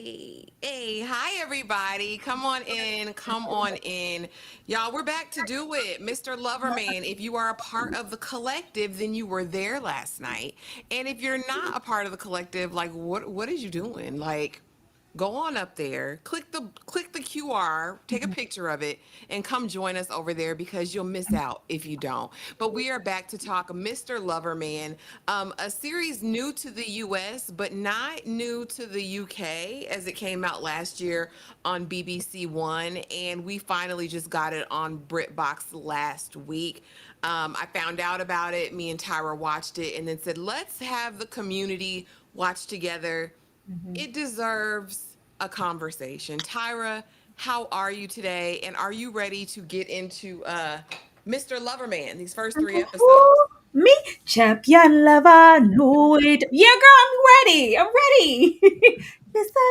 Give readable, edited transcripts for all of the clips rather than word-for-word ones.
Hi everybody. Come on in. Come on in. Y'all, we're back to do it. Mr. Loverman, if you are a part of the collective, then you were there last night. And if you're not a part of the collective, like what is you doing? Like go on up there, click the QR, take a picture of it, and come join us over there because you'll miss out if you don't. But we are back to talk Mr. Loverman, a series new to the US, but not new to the UK as it came out last year on BBC One, and we finally just got it on BritBox last week. I found out about it. Me and Tyra watched it, and then said, "Let's have the community watch together. Mhm. It deserves a conversation." Tyra, how are you today? And are you ready to get into Mr. Loverman, these first three episodes? Who? Me? Champion lover, know it. Yeah, girl, I'm ready. I'm ready. Mr.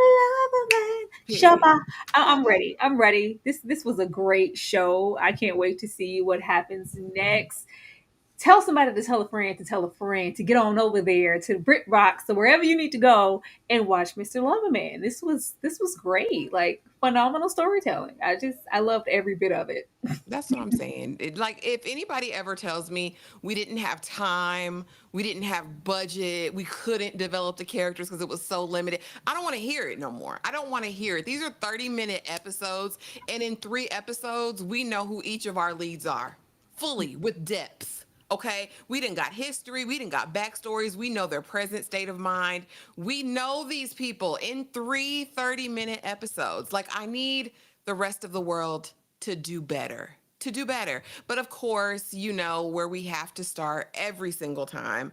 Loverman. Period. Shabba. I'm ready. I'm ready. This was a great show. I can't wait to see what happens next. Tell somebody to tell a friend to tell a friend to get on over there to BritBox or wherever you need to go and watch Mr. Loverman. This was great. Like phenomenal storytelling. I loved every bit of it. That's what I'm saying. Like, if anybody ever tells me we didn't have time, we didn't have budget, we couldn't develop the characters because it was so limited, I don't want to hear it no more. I don't want to hear it. These are 30-minute episodes, and in 3 episodes, we know who each of our leads are fully with depth. Okay, we didn't got history, we didn't got backstories, we know their present state of mind. We know these people in 3 30-minute episodes. Like, I need the rest of the world to do better. To do better. But of course, you know where we have to start every single time,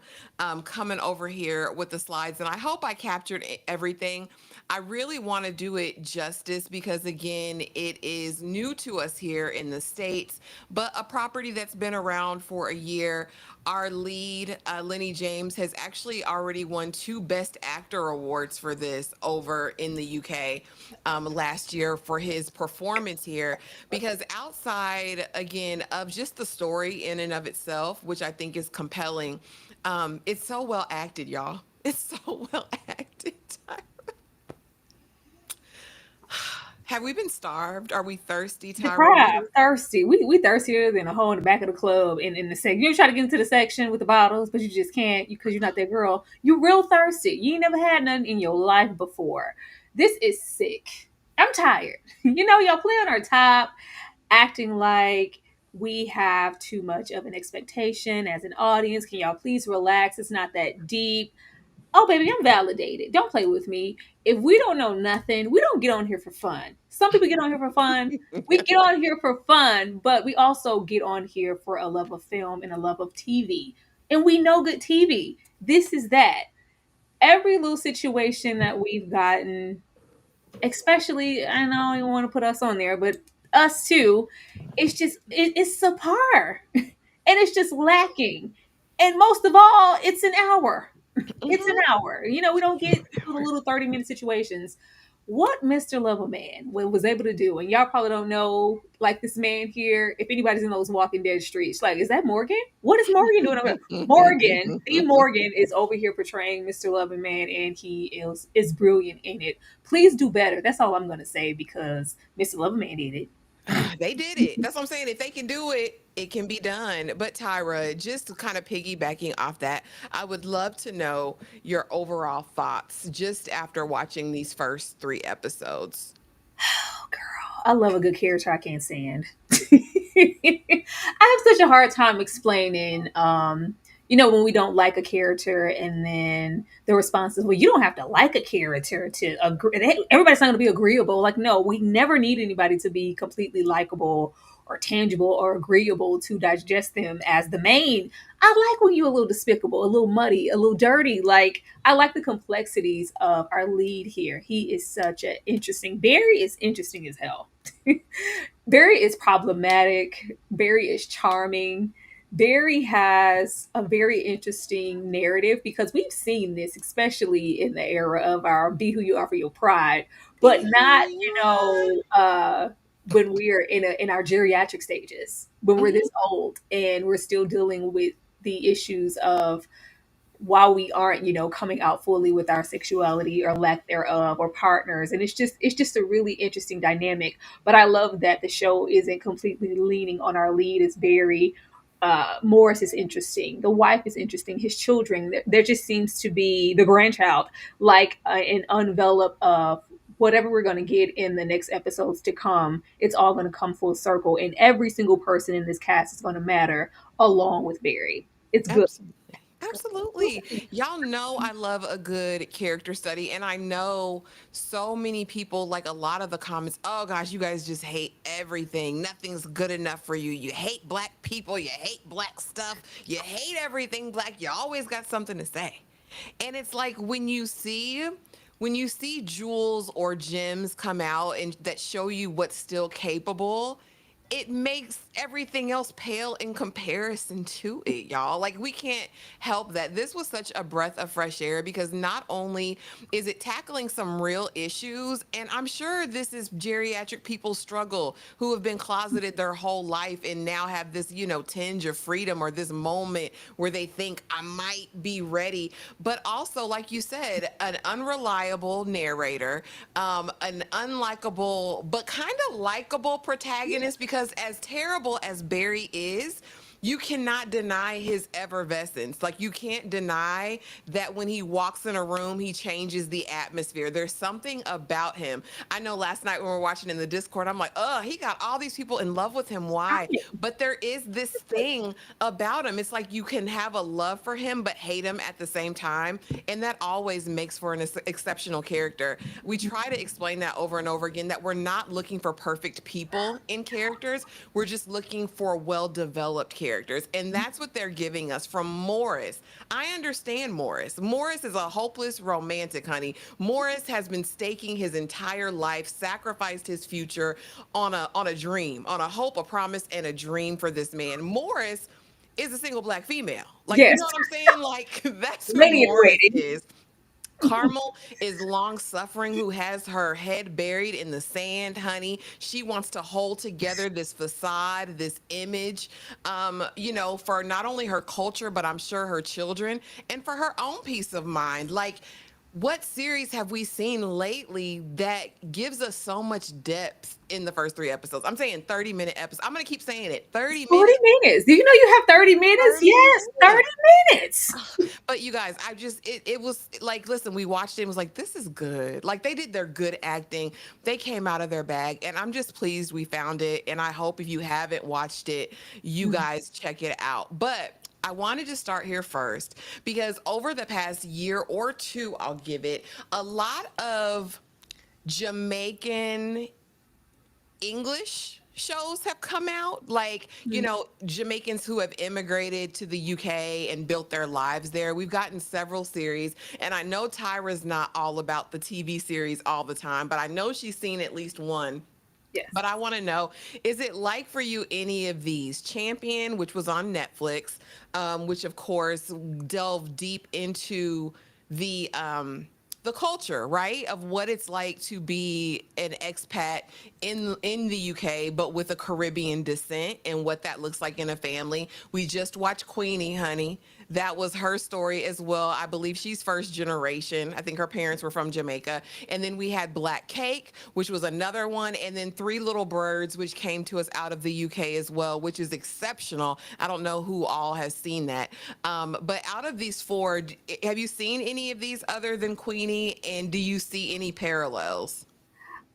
coming over here with the slides. And I hope I captured everything. I really want to do it justice because, again, it is new to us here in the States, but a property that's been around for a year. Our lead, Lennie James, has actually already won 2 Best Actor awards for this over in the UK last year for his performance here. Because outside, again, of just the story in and of itself, which I think is compelling, it's so well acted, y'all. It's so well acted. Have we been starved? Are we thirsty, Tyra? Deprived, thirsty. We thirstier than a hole in the back of the club in the section. You try to get into the section with the bottles, but you just can't because you're not that girl. You real thirsty. You ain't never had nothing in your life before. This is sick. I'm tired. Y'all play on our top, acting like we have too much of an expectation as an audience. Can y'all please relax? It's not that deep. Oh, baby, I'm validated. Don't play with me. If we don't know nothing, we don't get on here for fun. Some people get on here for fun. We get on here for fun, but we also get on here for a love of film and a love of TV. And we know good TV. This is that. Every little situation that we've gotten, especially, I know I don't want to put us on there, but us too, it's subpar. And it's just lacking. And most of all, it's an hour. It's an Mhm. hour. We don't get the little 30-minute situations. What Mr. Loverman was able to do, and y'all probably don't know, like this man here, if anybody's in those Walking Dead streets, like, is that Morgan? What is Morgan doing over here? Morgan, the Morgan is over here portraying Mr. Loverman, and he is brilliant in it. Please do better. That's all I'm going to say because Mr. Loverman did it. They did it. That's what I'm saying. If they can do it, it can be done. But Tyra, just kind of piggybacking off that, I would love to know your overall thoughts just after watching these first 3 episodes. Oh, girl, I love a good character I can't stand. I have such a hard time explaining, when we don't like a character, and then the response is, well, you don't have to like a character to agree. Everybody's not going to be agreeable. Like, no, we never need anybody to be completely likable or tangible or agreeable to digest them as the main. I like when you're a little despicable, a little muddy, a little dirty. Like, I like the complexities of our lead here. He is such an interesting. Barry is interesting as hell. Barry is problematic. Barry is charming. Barry has a very interesting narrative because we've seen this, especially in the era of our "Be Who You Are for Your Pride," but Be who not, you are. when we're in our geriatric stages, when we're Mhm. this old and we're still dealing with the issues of while we aren't, coming out fully with our sexuality or lack thereof or partners. And it's just a really interesting dynamic. But I love that the show isn't completely leaning on our lead. It's very Morris is interesting. The wife is interesting. His children. There just seems to be the grandchild, like an envelope of whatever we're going to get in the next episodes to come. It's all going to come full circle, and every single person in this cast is going to matter, along with Barry. It's good. Absolutely. Absolutely. Y'all know I love a good character study. And I know so many people, like a lot of the comments, oh gosh, you guys just hate everything. Nothing's good enough for you. You hate black people. You hate black stuff. You hate everything black. You always got something to say. And it's like when you see jewels or gems come out and that show you what's still capable, it makes everything else pale in comparison to it, y'all. Like, we can't help that. This was such a breath of fresh air because not only is it tackling some real issues, and I'm sure this is geriatric people's struggle who have been closeted their whole life and now have this, tinge of freedom or this moment where they think I might be ready. But also, like you said, an unreliable narrator, an unlikable but kind of likable protagonist, because as terrible as Barry is, you cannot deny his effervescence. Like, you can't deny that when he walks in a room, he changes the atmosphere. There's something about him. I know last night when we were watching in the Discord, I'm like, oh, he got all these people in love with him. Why? But there is this thing about him. It's like you can have a love for him, but hate him at the same time. And that always makes for an exceptional character. We try to explain that over and over again, that we're not looking for perfect people in characters. We're just looking for well-developed characters. And that's what they're giving us from Morris. I understand Morris. Morris is a hopeless romantic, honey. Morris has been staking his entire life, sacrificed his future on a dream, on a hope, a promise, and a dream for this man. Morris is a single black female. Like, you Yes, know what I'm saying? Like, that's who lady in Morris waiting. is. Carmel is long suffering, who has her head buried in the sand, honey. She wants to hold together this facade, this image, for not only her culture, but I'm sure her children, and for her own peace of mind. Like, what series have we seen lately that gives us so much depth in the first three episodes? I'm saying 30-minute episodes. I'm going to keep saying it. 30 40 minutes. minutes. Do you know you have 30 minutes? 30 Yes, 30 minutes. minutes. But you guys, it was like, listen, we watched it and was like, this is good. Like, they did their good acting. They came out of their bag, and I'm just pleased we found it. And I hope if you haven't watched it, you guys check it out. But I wanted to start here first because over the past year or two, I'll give it, a lot of Jamaican English shows have come out, like, Jamaicans who have immigrated to the UK and built their lives there. We've gotten several series, and I know Tyra's not all about the TV series all the time, but I know she's seen at least one. Yes. But I want to know, is it like for you any of these? Champion, which was on Netflix, which of course delved deep into the culture, right, of what it's like to be an expat in the UK, but with a Caribbean descent, and what that looks like in a family. We just watched Queenie, honey. That was her story as well. I believe she's first generation. I think her parents were from Jamaica. And then we had Black Cake, which was another one. And then Three Little Birds, which came to us out of the UK as well, which is exceptional. I don't know who all has seen that. But out of these four, have you seen any of these other than Queenie? And do you see any parallels?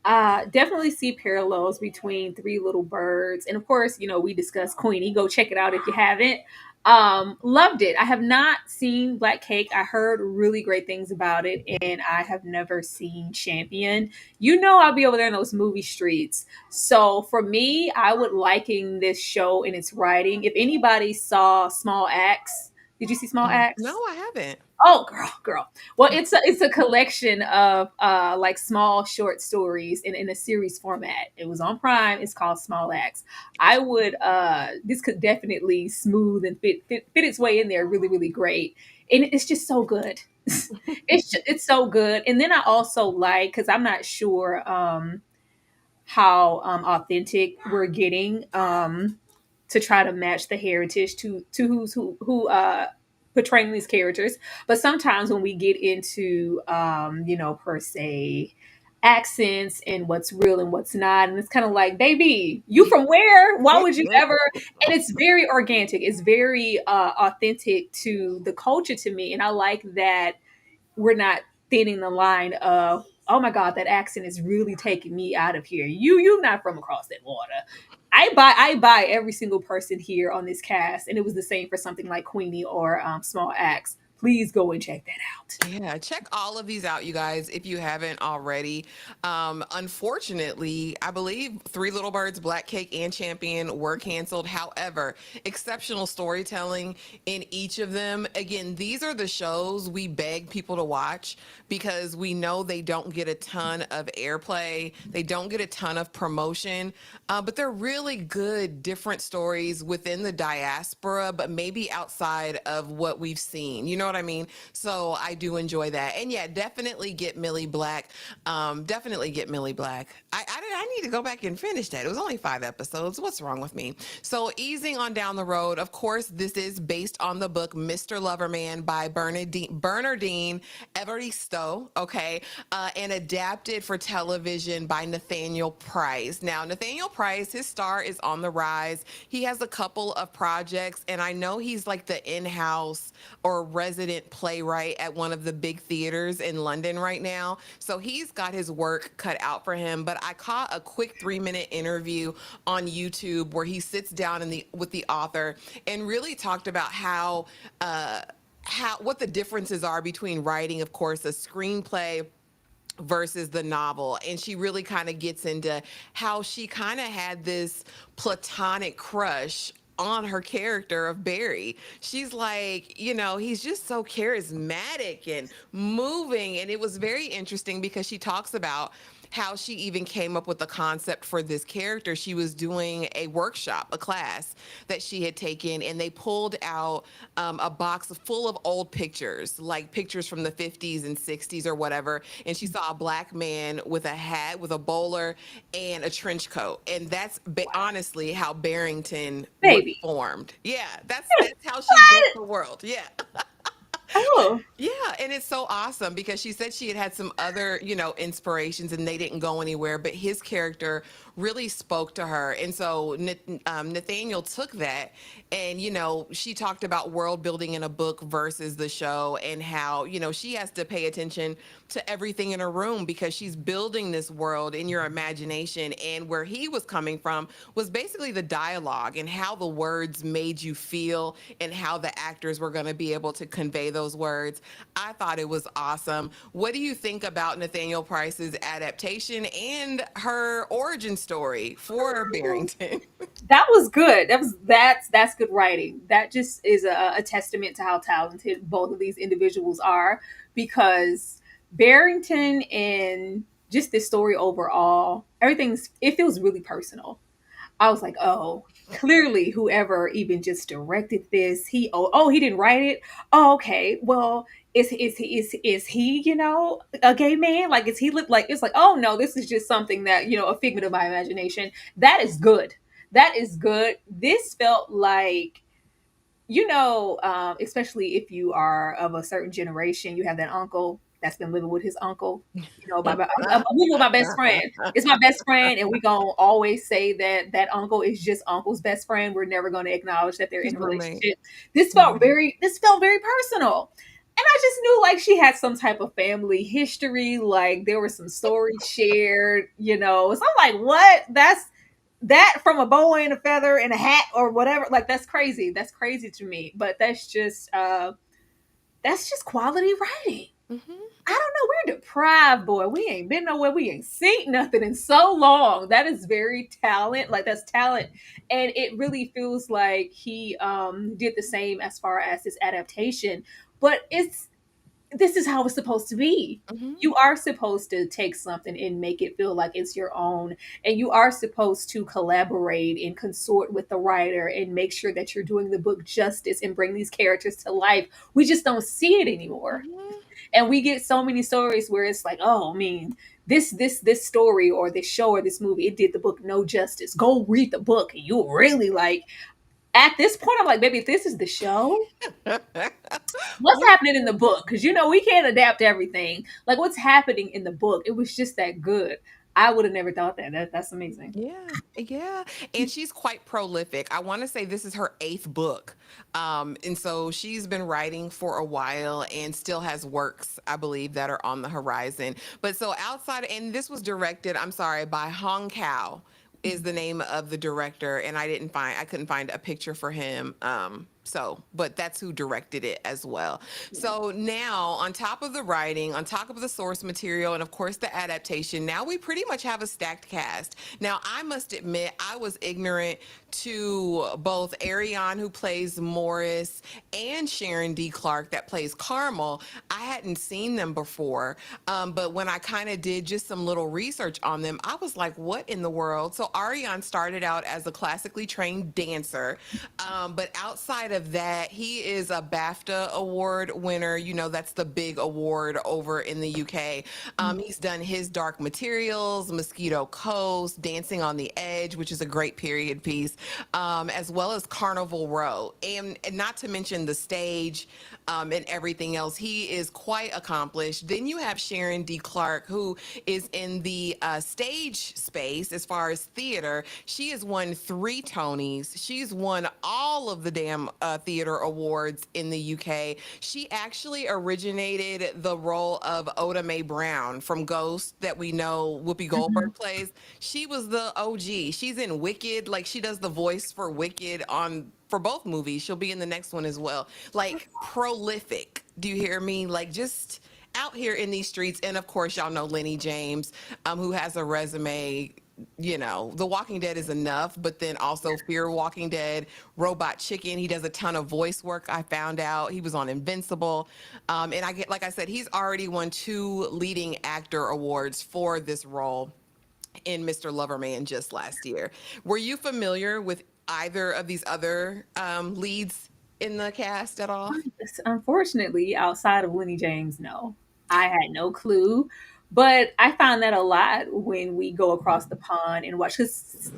Definitely see parallels between Three Little Birds. And of course, we discussed Queenie. Go check it out if you haven't. Loved it. I have not seen Black Cake. I heard really great things about it, and I have never seen Champion. I'll be over there in those movie streets. So for me, I would liken this show in its writing. If anybody saw Small Acts, did you see Small No, Acts? I haven't. Oh, girl. Well, it's a collection of like small short stories in a series format. It was on Prime. It's called Small Acts. I would this could definitely smooth and fit its way in there really, really great. And it's just so good. It's so good. And then I also like, because I'm not sure how authentic we're getting to try to match the heritage to who portraying these characters. But sometimes when we get into, per se, accents and what's real and what's not, and it's kind of like, baby, you from where? Why would you ever? And it's very organic. It's very authentic to the culture to me, and I like that we're not thinning the line of, oh my god, that accent is really taking me out of here. You not from across that water. I buy every single person here on this cast, and it was the same for something like Queenie or Small Axe. Please go and check that out. Yeah, check all of these out, you guys, if you haven't already. Unfortunately, I believe Three Little Birds, Black Cake, and Champion were canceled. However, exceptional storytelling in each of them. Again, these are the shows we beg people to watch because we know they don't get a ton of airplay, they don't get a ton of promotion, but they're really good, different stories within the diaspora, but maybe outside of what we've seen. You know what I mean? So I do enjoy that. And yeah, definitely get Millie Black. Definitely get Millie Black. I need to go back and finish that. It was only 5 episodes. What's wrong with me? So easing on down the road, of course, this is based on the book Mr. Loverman by Bernardine Evaristo, okay, and adapted for television by Nathaniel Price. Now, Nathaniel Price, his star is on the rise. He has a couple of projects, and I know he's like the in-house or resident playwright at one of the big theaters in London right now. So he's got his work cut out for him. But I caught a quick 3-minute interview on YouTube where he sits down with the author and really talked about how what the differences are between writing, of course, a screenplay versus the novel. And she really kind of gets into how she kind of had this platonic crush on her character of Barry. She's like, he's just so charismatic and moving. And it was very interesting because she talks about how she even came up with the concept for this character. She was doing a workshop, a class that she had taken, and they pulled out a box full of old pictures, like pictures from the 50s and 60s or whatever. And she saw a black man with a hat, with a bowler, and a trench coat. And that's honestly how Barrington was Baby. formed. Yeah, that's how she built the world. Yeah. Oh. Yeah, and it's so awesome because she said she had some other, inspirations and they didn't go anywhere, but his character really spoke to her. And so Nathaniel took that and, she talked about world building in a book versus the show and how, she has to pay attention to everything in her room because she's building this world in your imagination. And where he was coming from was basically the dialogue and how the words made you feel and how the actors were going to be able to convey those words. I thought it was awesome. What do you think about Nathaniel Price's adaptation and her origin story for Barrington? That was good. That's good writing. That just is a testament to how talented both of these individuals are, because Barrington and just this story overall, it feels really personal. I was like, oh, clearly whoever even just directed this, he didn't write it. Oh, okay. Well, is he, a gay man? Like, is he like, it's like, oh no, this is just something that, a figment of my imagination. That is good. That is good. This felt like, especially if you are of a certain generation, you have that uncle that's been living with his uncle. I'm living with my best friend. It's my best friend, and we gonna always say that uncle is just uncle's best friend. We're never gonna acknowledge that they're in a relationship. This felt very personal. And I just knew like she had some type of family history, like there were some stories shared, So I'm like, what? That from a bow and a feather and a hat or whatever, like that's crazy. That's crazy to me. But that's just quality writing. Mm-hmm. I don't know. We're deprived, boy. We ain't been nowhere. We ain't seen nothing in so long. That is very talent. Like that's talent. And it really feels like he did the same as far as his adaptation. But this is how it's supposed to be. Mm-hmm. You are supposed to take something and make it feel like it's your own. And you are supposed to collaborate and consort with the writer and make sure that you're doing the book justice and bring these characters to life. We just don't see it anymore. Mm-hmm. And we get so many stories where it's like, oh, I mean, this story or this show or this movie, it did the book no justice. Go read the book and you'll really like. At this point, I'm like, baby, if this is the show, what's happening in the book? Because we can't adapt everything. Like, what's happening in the book? It was just that good. I would have never thought that. That's amazing. Yeah, yeah. And she's quite prolific. I want to say this is her eighth book. And so she's been writing for a while and still has works, I believe, that are on the horizon. But so outside, and this was directed, I'm sorry, by Hong Kao is the name of the director. And I couldn't find a picture for him. But that's who directed it as well. So now, on top of the writing, on top of the source material, and of course the adaptation, now we pretty much have a stacked cast. Now, I must admit, I was ignorant to both Ariane, who plays Morris, and Sharon D. Clark, that plays Carmel. I hadn't seen them before, but when I kind of did just some little research on them, I was like, what in the world? So Ariane started out as a classically trained dancer, but outside of that, he is a BAFTA award winner. That's the big award over in the UK. He's done His Dark Materials, Mosquito Coast, Dancing on the Edge, which is a great period piece, as well as Carnival Row. And not to mention the stage and everything else. He is quite accomplished. Then you have Sharon D. Clark, who is in the stage space as far as theater. She has won 3 Tonys. She's won all of the damn theater awards in the UK. She actually originated the role of Oda Mae Brown from Ghost that we know Whoopi Goldberg plays. She was the OG. She's in Wicked. Like, she does the voice for Wicked for both movies. She'll be in the next one as well. Like, prolific. Do you hear me? Like, just out here in these streets. And of course, y'all know Lennie James, who has a resume. The Walking Dead is enough, but then also Fear Walking Dead, Robot Chicken. He does a ton of voice work. I found out he was on Invincible. And like I said, he's already won 2 leading actor awards for this role in Mr. Loverman just last year. Were you familiar with either of these other leads in the cast at all? Unfortunately, outside of Lennie James, no. I had no clue. But I find that a lot when we go across the pond and watch. Because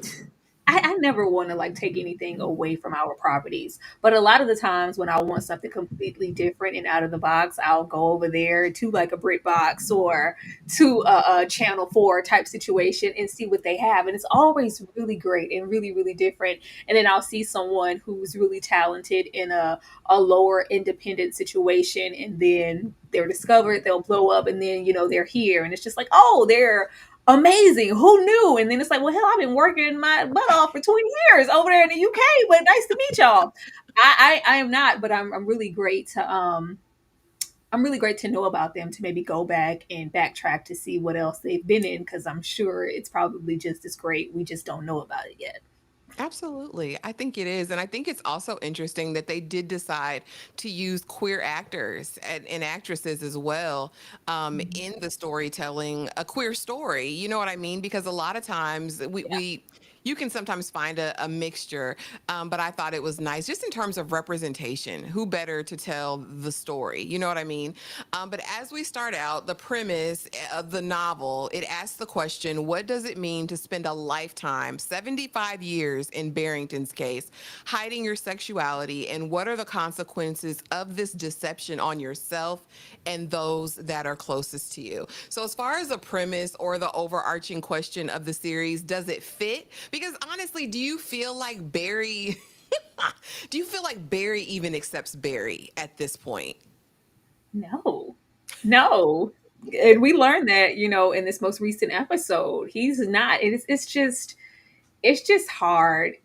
I never want to like take anything away from our properties. But a lot of the times when I want something completely different and out of the box, I'll go over there to like a BritBox or to a Channel 4 type situation and see what they have. And it's always really great and really, really different. And then I'll see someone who's really talented in a lower independent situation, and then they're discovered, they'll blow up, and then, they're here. And it's just like, oh, they're amazing. Who knew? And then it's like, well, hell, I've been working my butt off for 20 years over there in the UK, but nice to meet y'all. I am not, but I'm really great to I'm really great to know about them, to maybe go back and backtrack to see what else they've been in, because I'm sure it's probably just as great. We just don't know about it yet. Absolutely. I think it is. And I think it's also interesting that they did decide to use queer actors and actresses as well in the storytelling, a queer story. You know what I mean? Because a lot of times you can sometimes find a mixture, but I thought it was nice just in terms of representation. Who better to tell the story? You know what I mean? But as we start out, the premise of the novel, it asks the question, what does it mean to spend a lifetime, 75 years in Barrington's case, hiding your sexuality, and what are the consequences of this deception on yourself and those that are closest to you? So as far as the premise or the overarching question of the series, does it fit? Because honestly, do you feel like Barry even accepts Barry at this point? No, no. And we learned that, in this most recent episode, he's not. It's just hard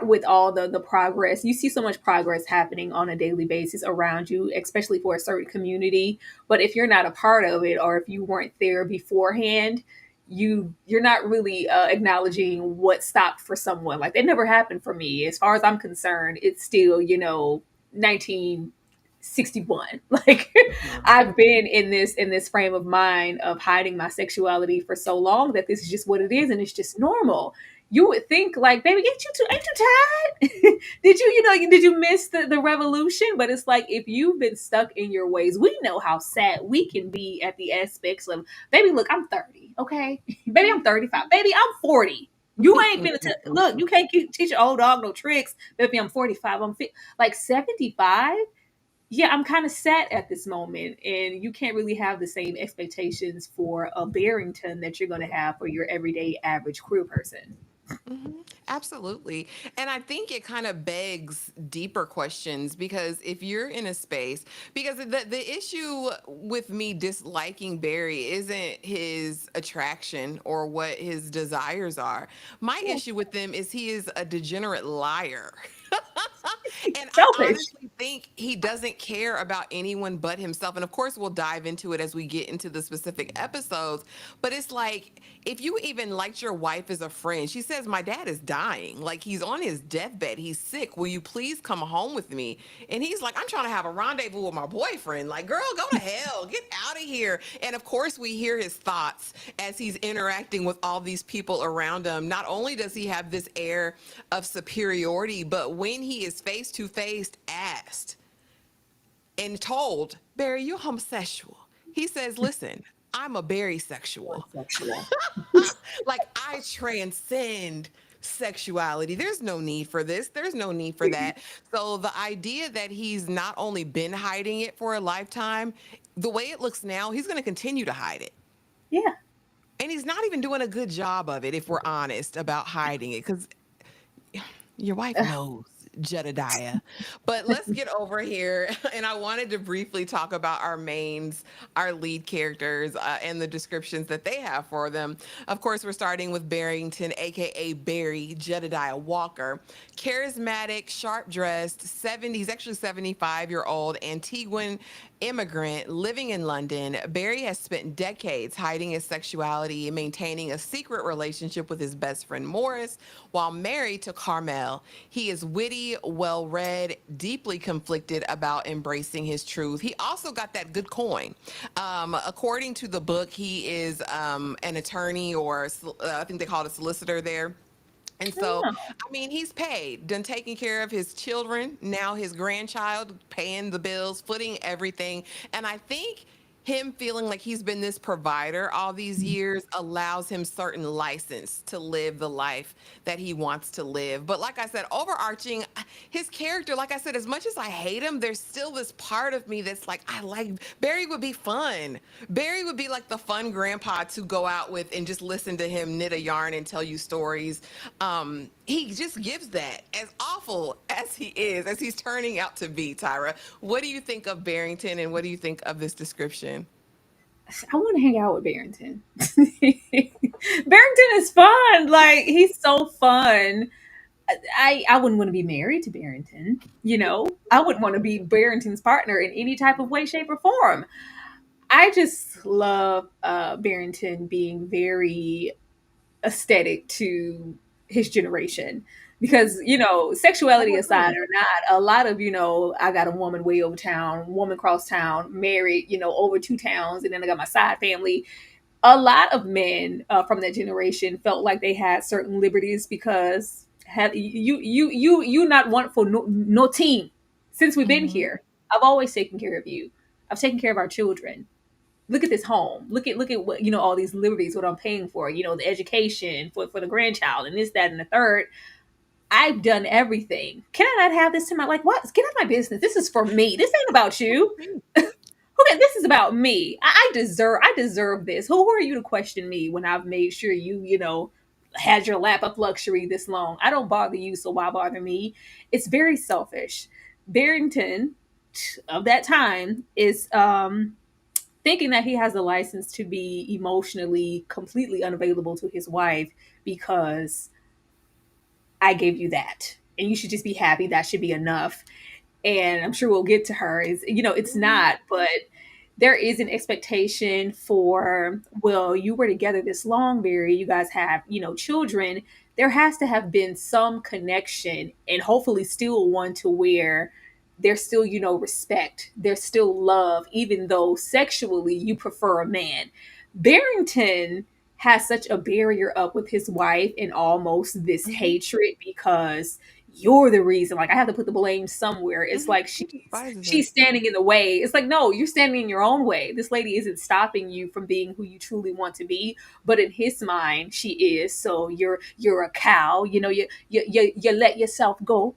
with all the progress. You see so much progress happening on a daily basis around you, especially for a certain community. But if you're not a part of it, or if you weren't there beforehand, you're not really acknowledging what stopped for someone. Like, that never happened for me. As far as I'm concerned, it's still 1961. Like, I've been in this frame of mind of hiding my sexuality for so long that this is just what it is, and it's just normal. You would think, like, baby, ain't you tired? Did you miss the revolution? But it's like, if you've been stuck in your ways, we know how sad we can be at the aspects of, baby, look, I'm 30, okay? Baby, I'm 35. Baby, I'm 40. You ain't been look. You can't teach an old dog no tricks. Baby, I'm 45. I'm like 75. Yeah, I'm kind of sad at this moment, and you can't really have the same expectations for a Barrington that you're going to have for your everyday average queer person. Absolutely. And I think it kind of begs deeper questions because if you're in a space, because the issue with me disliking Barry isn't his attraction or what his desires are. My Yeah, issue with them is he is a degenerate liar. And I selfish. honestly think he doesn't care about anyone but himself. And of course, we'll dive into it as we get into the specific episodes. But it's like, if you even liked your wife as a friend, she says, my dad is dying. Like, he's on his deathbed. He's sick. Will you please come home with me? And he's like, I'm trying to have a rendezvous with my boyfriend. Like, girl, go to hell. Get out of here. And of course, we hear his thoughts as he's interacting with all these people around him. Not only does he have this air of superiority, but when he is face to face asked and told, Barry, you're homosexual, he says, listen, I'm a Barry sexual. Sexual. Like, I transcend sexuality. There's no need for this. There's no need for that. So the idea that he's not only been hiding it for a lifetime, the way it looks now, he's going to continue to hide it. Yeah. And he's not even doing a good job of it, if we're honest about hiding it, because your wife knows, Jedidiah. But let's get over here. And I wanted to briefly talk about our mains, our lead characters, and the descriptions that they have for them. Of course, we're starting with Barrington, aka Barry Jedidiah Walker. Charismatic, sharp dressed, 70, he's actually 75-year-old Antiguan immigrant living in London. Barry has spent decades hiding his sexuality and maintaining a secret relationship with his best friend Morris while married to Carmel. He is witty, well read, deeply conflicted about embracing his truth. He also got that good coin. According to the book, he is an attorney, or I think they call it a solicitor there. And so, Oh, I mean, he's paid, done taking care of his children, now his grandchild, paying the bills, footing everything. And I think him feeling like he's been this provider all these years allows him certain license to live the life that he wants to live. But like I said, overarching his character, like I said, as much as I hate him, there's still this part of me that's like, I like Barry would be fun. Barry would be like the fun grandpa to go out with and just listen to him knit a yarn and tell you stories. He just gives that, as awful as he is, as he's turning out to be. Tyra, what do you think of Barrington, and what do you think of this description? I want to hang out with Barrington. Barrington is fun. Like, he's so fun. I wouldn't want to be married to Barrington. I wouldn't want to be Barrington's partner in any type of way, shape, or form. I just love Barrington being very aesthetic to his generation. Because, sexuality aside or not, a lot of, I got a woman way over town, woman cross town, married, over two towns, and then I got my side family. A lot of men from that generation felt like they had certain liberties because have you not want for no team. Since we've been Mhm. here, I've always taken care of you. I've taken care of our children. Look at this home. Look at what, all these liberties, what I'm paying for, the education for the grandchild and this, that, and the third. I've done everything. Can I not have this to my, like, what? Get out of my business. This is for me. This ain't about you. Okay, this is about me. I deserve this. Who are you to question me when I've made sure you had your lap of luxury this long? I don't bother you, so why bother me? It's very selfish. Barrington of that time is thinking that he has the license to be emotionally completely unavailable to his wife because I gave you that. And you should just be happy. That should be enough. And I'm sure we'll get to her. It's not, but there is an expectation for, well, you were together this long, Barry. You guys have, children. There has to have been some connection, and hopefully still one to where there's still, respect. There's still love, even though sexually you prefer a man. Barrington has such a barrier up with his wife and almost this hatred because you're the reason. Like I have to put the blame somewhere. It's Mhm. like He despises her. she's standing in the way. It's like, no, you're standing in your own way. This lady isn't stopping you from being who you truly want to be, but in his mind, she is. So you're a cow. You know, you let yourself go.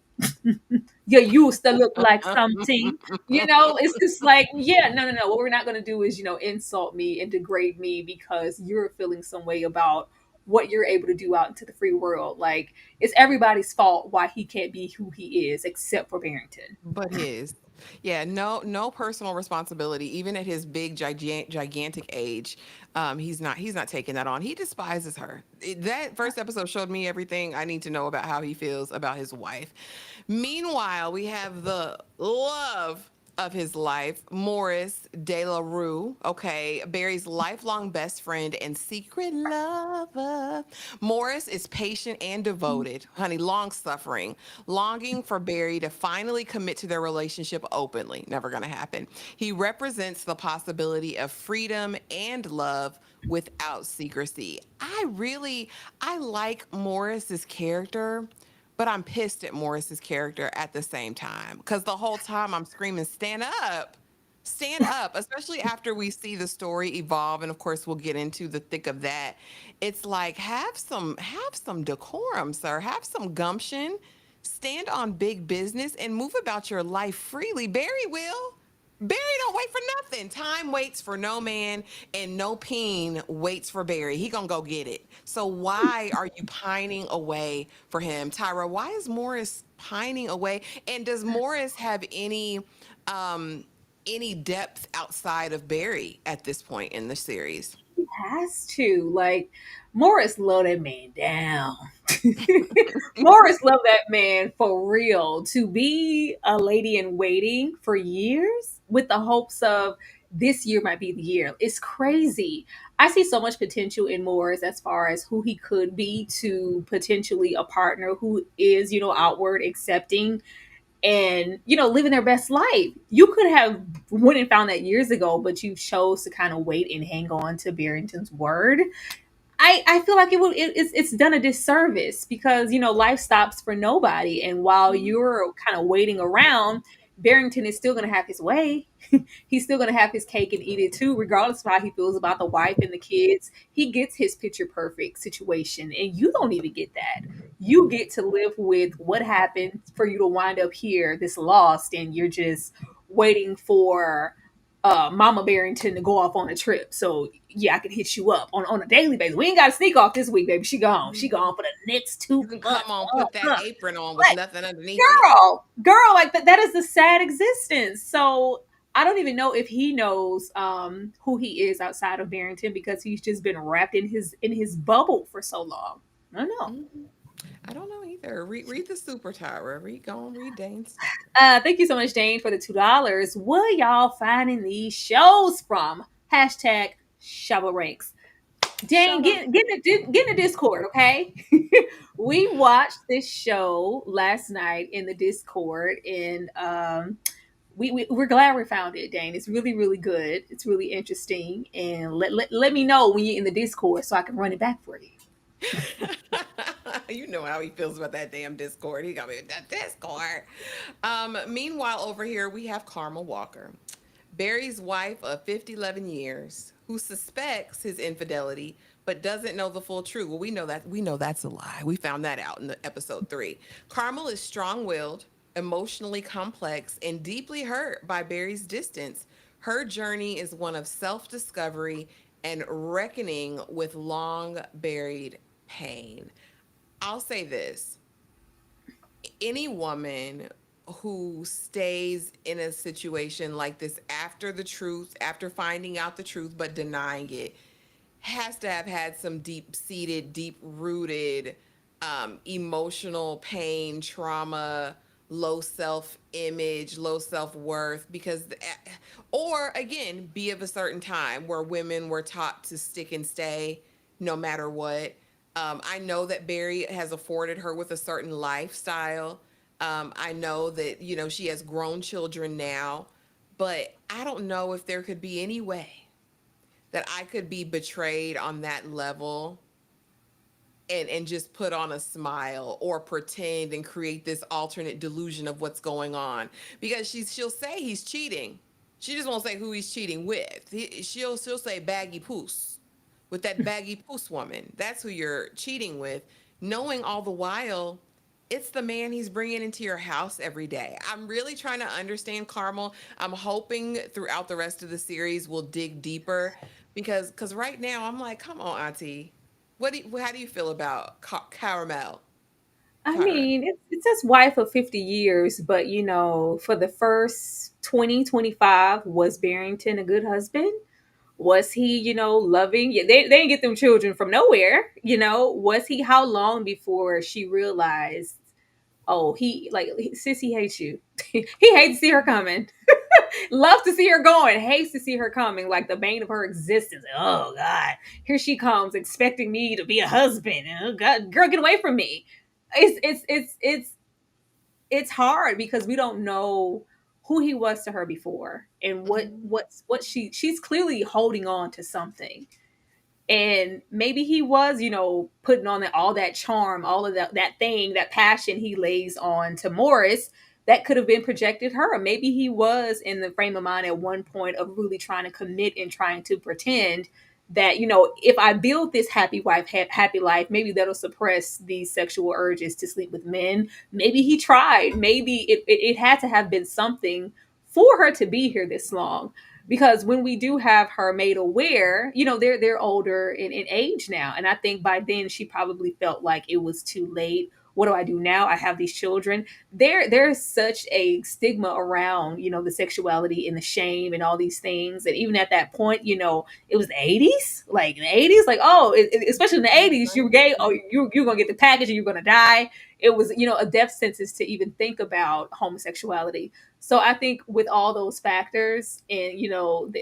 You used to look like something. You know, it's just like, yeah, no. What we're not going to do is, insult me and degrade me because you're feeling some way about what you're able to do out into the free world. Like, it's everybody's fault why he can't be who he is, except for Barrington. But his. Yeah, no personal responsibility. Even at his big gigantic age, he's not taking that on. He despises her. That first episode showed me everything I need to know about how he feels about his wife. Meanwhile, we have the love of his life, Morris De La Rue, okay, Barry's lifelong best friend and secret lover. Morris is patient and devoted, honey, long suffering, longing for Barry to finally commit to their relationship openly. Never gonna happen. He represents the possibility of freedom and love without secrecy. I like Morris's character, but I'm pissed at Morris's character at the same time because the whole time I'm screaming, stand up. Stand up, especially after we see the story evolve, and of course we'll get into the thick of that. It's like have some decorum, sir. Have some gumption. Stand on big business and move about your life freely. Barry will. Barry don't wait for nothing. Time waits for no man, and no peen waits for Barry. He gonna go get it. So why are you pining away for him, Tyra? Why is Morris pining away? And does Morris have um any depth outside of Barry at this point in the series? He has to. Like, Morris loved that man down. Morris loved that man for real. To be a lady in waiting for years with the hopes of this year might be the year. It's crazy. I see so much potential in Morris as far as who he could be to potentially a partner who is, outward accepting and living their best life. You could have went and found that years ago, but you chose to kind of wait and hang on to Barrington's word. I feel like it's done a disservice because life stops for nobody, and while you're kind of waiting around, Barrington is still going to have his way. He's still going to have his cake and eat it too, regardless of how he feels about the wife and the kids. He gets his picture perfect situation, and you don't even get that. You get to live with what happened for you to wind up here, this lost, and you're just waiting for Mama Barrington to go off on a trip. So yeah, I can hit you up on a daily basis. We ain't got to sneak off this week, baby. She gone. She gone for the next You two can come months. on, put that Uh. apron on with But nothing underneath it. girl, like that is the sad existence. So I don't even know if he knows who he is outside of Barrington because he's just been wrapped in his bubble for so long. I don't know. Mhm. I don't know either. Read the super Tyra. Read Dane's. Thank you so much, Dane, for the $2. Where y'all finding these shows from? Hashtag shovel ranks. Dane, Shut up. get in the Discord, okay? We watched this show last night in the Discord, and we're glad we found it, Dane. It's really, really good. It's really interesting. And let me know when you're in the Discord so I can run it back for you. You know how he feels about that damn Discord. He got me with that Discord. Meanwhile, over here we have Carmel Walker, Barry's wife of 11 years, who suspects his infidelity but doesn't know the full truth. Well, we know that's a lie. We found that out in the episode 3. Carmel is strong-willed, emotionally complex, and deeply hurt by Barry's distance. Her journey is one of self-discovery and reckoning with long buried pain. I'll say this: any woman who stays in a situation like this after the truth, after finding out the truth but denying it, has to have had some deep seated, deep rooted emotional pain, trauma, low self image, low self worth, or again, be of a certain time where women were taught to stick and stay no matter what. I know that Barry has afforded her with a certain lifestyle. I know that, she has grown children now, but I don't know if there could be any way that I could be betrayed on that level and just put on a smile or pretend and create this alternate delusion of what's going on, because she'll say he's cheating. She just won't say who he's cheating with. She'll say baggy poos, with that baggy poos woman. That's who you're cheating with, knowing all the while it's the man he's bringing into your house every day. I'm really trying to understand Carmel. I'm hoping throughout the rest of the series we'll dig deeper, because right now I'm like, come on, Auntie. How do you feel about Caramel? I Carter. mean, it says wife of 50 years, but for the first 20, 25, was Barrington a good husband? Was he, loving? Yeah, they didn't get them children from nowhere, Was he, how long before she realized, oh, sissy hates you. He hates to see her coming. Loves to see her going, hates to see her coming, like the bane of her existence. Oh God, here she comes, expecting me to be a husband. Oh God, girl, get away from me. It's hard because we don't know who he was to her before, and Mhm. what she's clearly holding on to something. And maybe he was, putting on all that charm, all of that thing, that passion he lays on to Morris, that could have been projected her. Maybe he was in the frame of mind at one point of really trying to commit and trying to pretend that, if I build this happy wife, happy life, maybe that'll suppress these sexual urges to sleep with men. Maybe he tried. Maybe it had to have been something for her to be here this long, because when we do have her made aware, they're older in age now, and I think by then she probably felt like it was too late. What do I do now? I have these children. There's such a stigma around, the sexuality and the shame and all these things, and even at that point, it was the 80s, like in the 80s, like, oh, especially in the 80s, you were gay, oh, you're gonna get the package and you're gonna die. It was, a death sentence to even think about homosexuality. So I think with all those factors and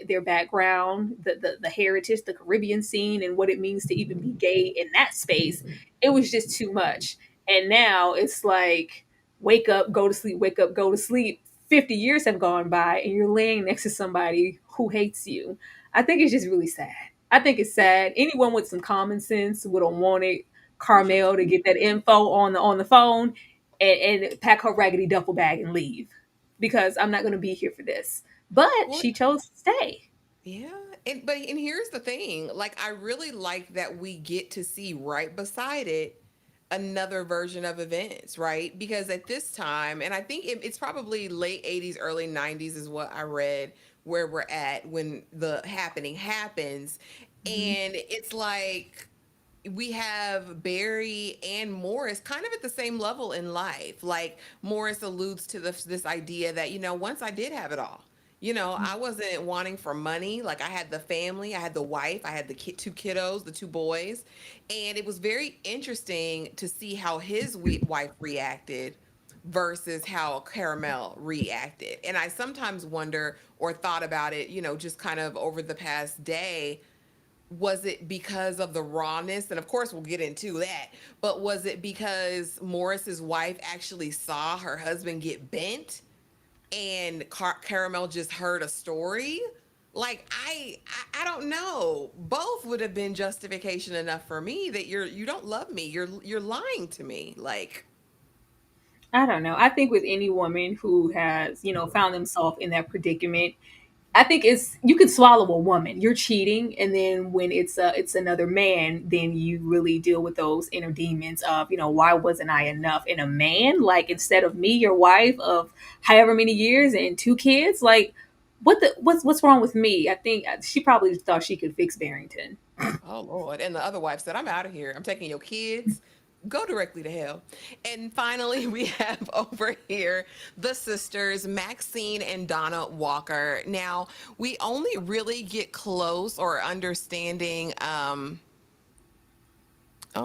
their background, the heritage, the Caribbean scene, and what it means to even be gay in that space, it was just too much. And now it's like, wake up, go to sleep, wake up, go to sleep. 50 years have gone by and you're laying next to somebody who hates you. I think it's just really sad. I think it's sad. Anyone with some common sense would have wanted Carmel to get that info on the phone and pack her raggedy duffel bag and leave, because I'm not going to be here for this. But Well, she chose to stay. yeah, and here's the thing. Like, I really like that we get to see right beside it another version of events, right? Because at this time, and I think it's probably late 80s, early 90s is what I read, where we're at when the happening happens. Mhm. And it's like we have Barry and Morris kind of at the same level in life. Like, Morris alludes to this idea that, once I did have it all. I wasn't wanting for money. Like, I had the family, I had the wife, I had the two kiddos, the two boys. And it was very interesting to see how his wife reacted versus how Caramel reacted. And I sometimes wonder or thought about it, just kind of over the past day, was it because of the rawness? And of course, we'll get into that. But was it because Morris's wife actually saw her husband get bent, and Caramel just heard a story? Like, I don't know. Both would have been justification enough for me that you don't love me. You're lying to me. Like, I don't know. I think with any woman who has, found themselves in that predicament, I think it's, you can swallow a woman. You're cheating, and then when it's another man, then you really deal with those inner demons of, why wasn't I enough in a man? Like, instead of me, your wife of however many years and two kids, like, what's wrong with me? I think she probably thought she could fix Barrington. oh Lord. And the other wife said, I'm out of here. I'm taking your kids. Go directly to hell. And finally, we have over here the sisters, Maxine and Donna Walker. Now, we only really get close or understanding. Oh,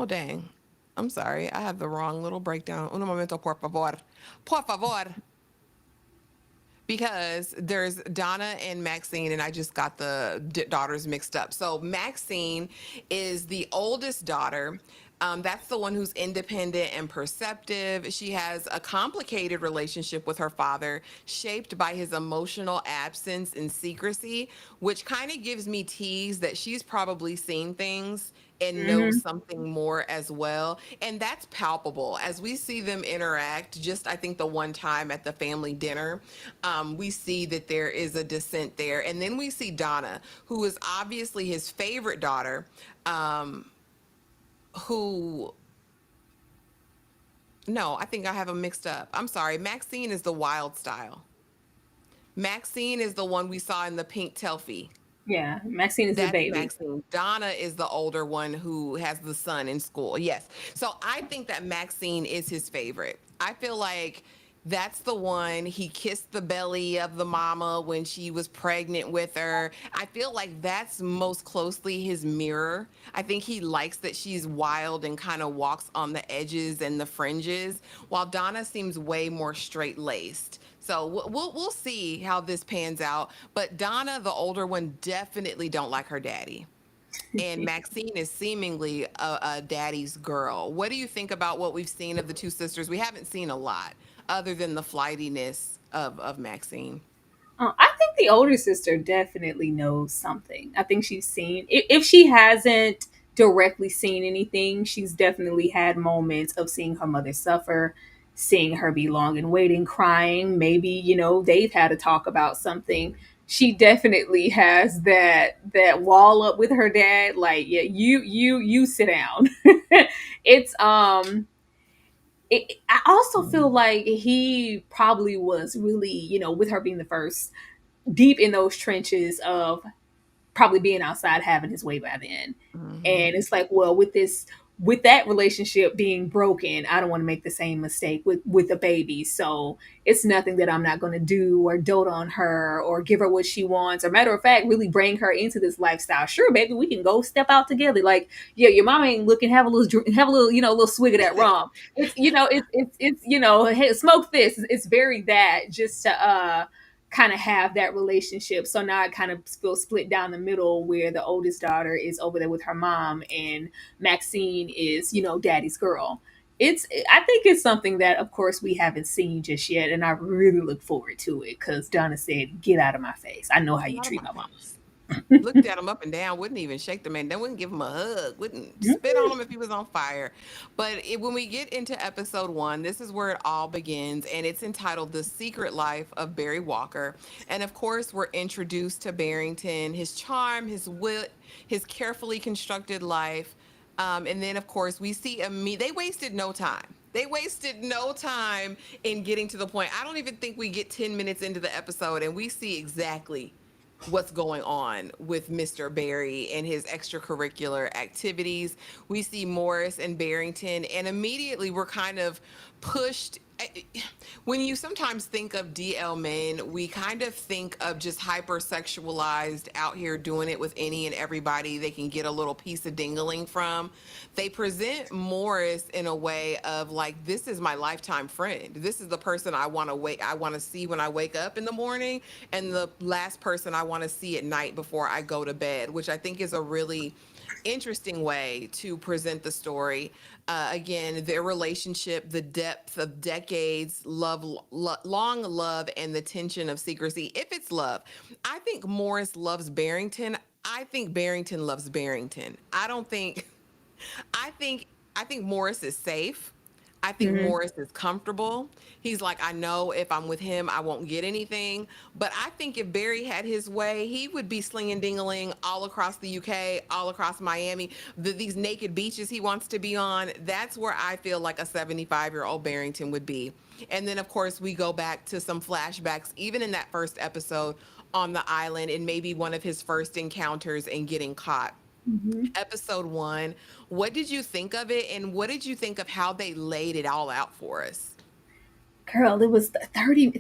dang. I'm sorry. I have the wrong little breakdown. Un momento, por favor. Por favor. Because there's Donna and Maxine, and I just got the daughters mixed up. So Maxine is the oldest daughter. That's the one who's independent and perceptive. She has a complicated relationship with her father, shaped by his emotional absence and secrecy, which kind of gives me tease that she's probably seen things and knows Hmm. something more as well. And that's palpable as we see them interact. Just, I think, the one time at the family dinner, we see that there is a dissent there. And then we see Donna, who is obviously his favorite daughter. Who No, I think I have them mixed up. I'm sorry. Maxine is the wild style. Maxine is the one we saw in the pink Telfie. Yeah, Maxine is the That's baby. Maxine. Donna is the older one who has the son in school. Yes. So I think that Maxine is his favorite. I feel like that's the one he kissed the belly of the mama when she was pregnant with her. I feel like that's most closely his mirror. I think he likes that she's wild and kind of walks on the edges and the fringes, while Donna seems way more straight laced. So we'll see how this pans out. But Donna, the older one, definitely don't like her daddy, and Maxine is seemingly a daddy's girl. What do you think about what we've seen of the two sisters? We haven't seen a lot other than the flightiness of Maxine. I think the older sister definitely knows something. I think she's seen, if she hasn't directly seen anything, she's definitely had moments of seeing her mother suffer, seeing her be long and waiting, crying. Maybe, they've had a talk about something. She definitely has that wall up with her dad. Like, yeah, you sit down. it's I also feel like he probably was really, with her being the first, deep in those trenches of probably being outside having his way by then. Hmm. And it's like, well, with that relationship being broken, I don't want to make the same mistake with a baby. So it's nothing that I'm not going to do or dote on her or give her what she wants, or matter of fact, really bring her into this lifestyle. Sure, baby, we can go step out together. Like, yeah, your mom ain't looking, have a little have a little, little swig of that rum. It's, it's hey, smoke this. It's very that, just to kind of have that relationship. So now it kind of feels split down the middle, where the oldest daughter is over there with her mom and Maxine is, daddy's girl. I think it's something that, of course, we haven't seen just yet, and I really look forward to it because Donna said, "Get out of my face. I know how Get you out of treat my my mama." face. Looked at him up and down, wouldn't even shake the man, then wouldn't give him a hug, wouldn't spit on him if he was on fire. But when we get into episode 1, this is where it all begins, and it's entitled The Secret Life of Barry Walker. And of course, we're introduced to Barrington, his charm, his wit, his carefully constructed life. And then, of course, we see they wasted no time. They wasted no time in getting to the point. I don't even think we get 10 minutes into the episode and we see exactly what's going on with Mr. Barry and his extracurricular activities. We see Morris and Barrington, and immediately we're kind of pushed. When you sometimes think of DL men, we kind of think of just hypersexualized out here doing it with any and everybody they can get a little piece of dingling from. They present Morris in a way of like, this is my lifetime friend. This is the person I want to see when I wake up in the morning, and the last person I want to see at night before I go to bed, which I think is a really interesting way to present the story. Again, their relationship, the depth of decades, long love, and the tension of secrecy. If it's love, I think Morris loves Barrington. I think Barrington loves Barrington. I don't think I think I think Morris is safe. I think Mm-hmm. Morris is comfortable. He's like, I know if I'm with him, I won't get anything. But I think if Barry had his way, he would be slinging dingaling all across the UK, all across Miami. These naked beaches he wants to be on, that's where I feel like a 75-year-old Barrington would be. And then, of course, we go back to some flashbacks, even in that first episode on the island, and maybe one of his first encounters and getting caught. Mm-hmm. Episode 1, what did you think of it, and what did you think of how they laid it all out for us? Girl, it was 30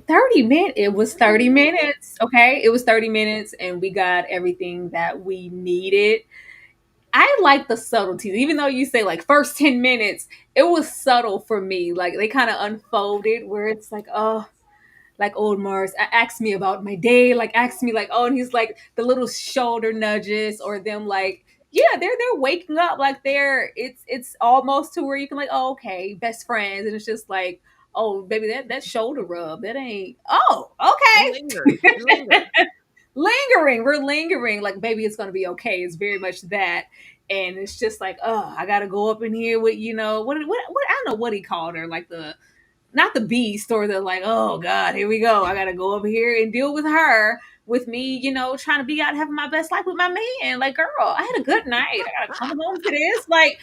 minutes. It was 30 30 minutes. minutes. Okay. It was 30 minutes, and we got everything that we needed. I like the subtleties, even though you say like first 10 minutes, it was subtle for me. Like they kind of unfolded where it's like, oh, like old Mars asked me about my day, like asked me like, oh, and he's like the little shoulder nudges, or them like yeah, they're waking up like it's almost to where you can like, oh, okay, best friends, and it's just like, oh, baby, that shoulder rub, that ain't, oh, We linger. okay. We linger. Lingering, we're lingering, like, baby, it's gonna be okay. It's very much that. And it's just like, oh, I gotta go up in here with, what I don't know what he called her, like the, not the beast, or the like, oh god, here we go, I gotta go over here and deal with her, with me, trying to be out having my best life with my man. Like, girl, I had a good night, I gotta come home to this. Like,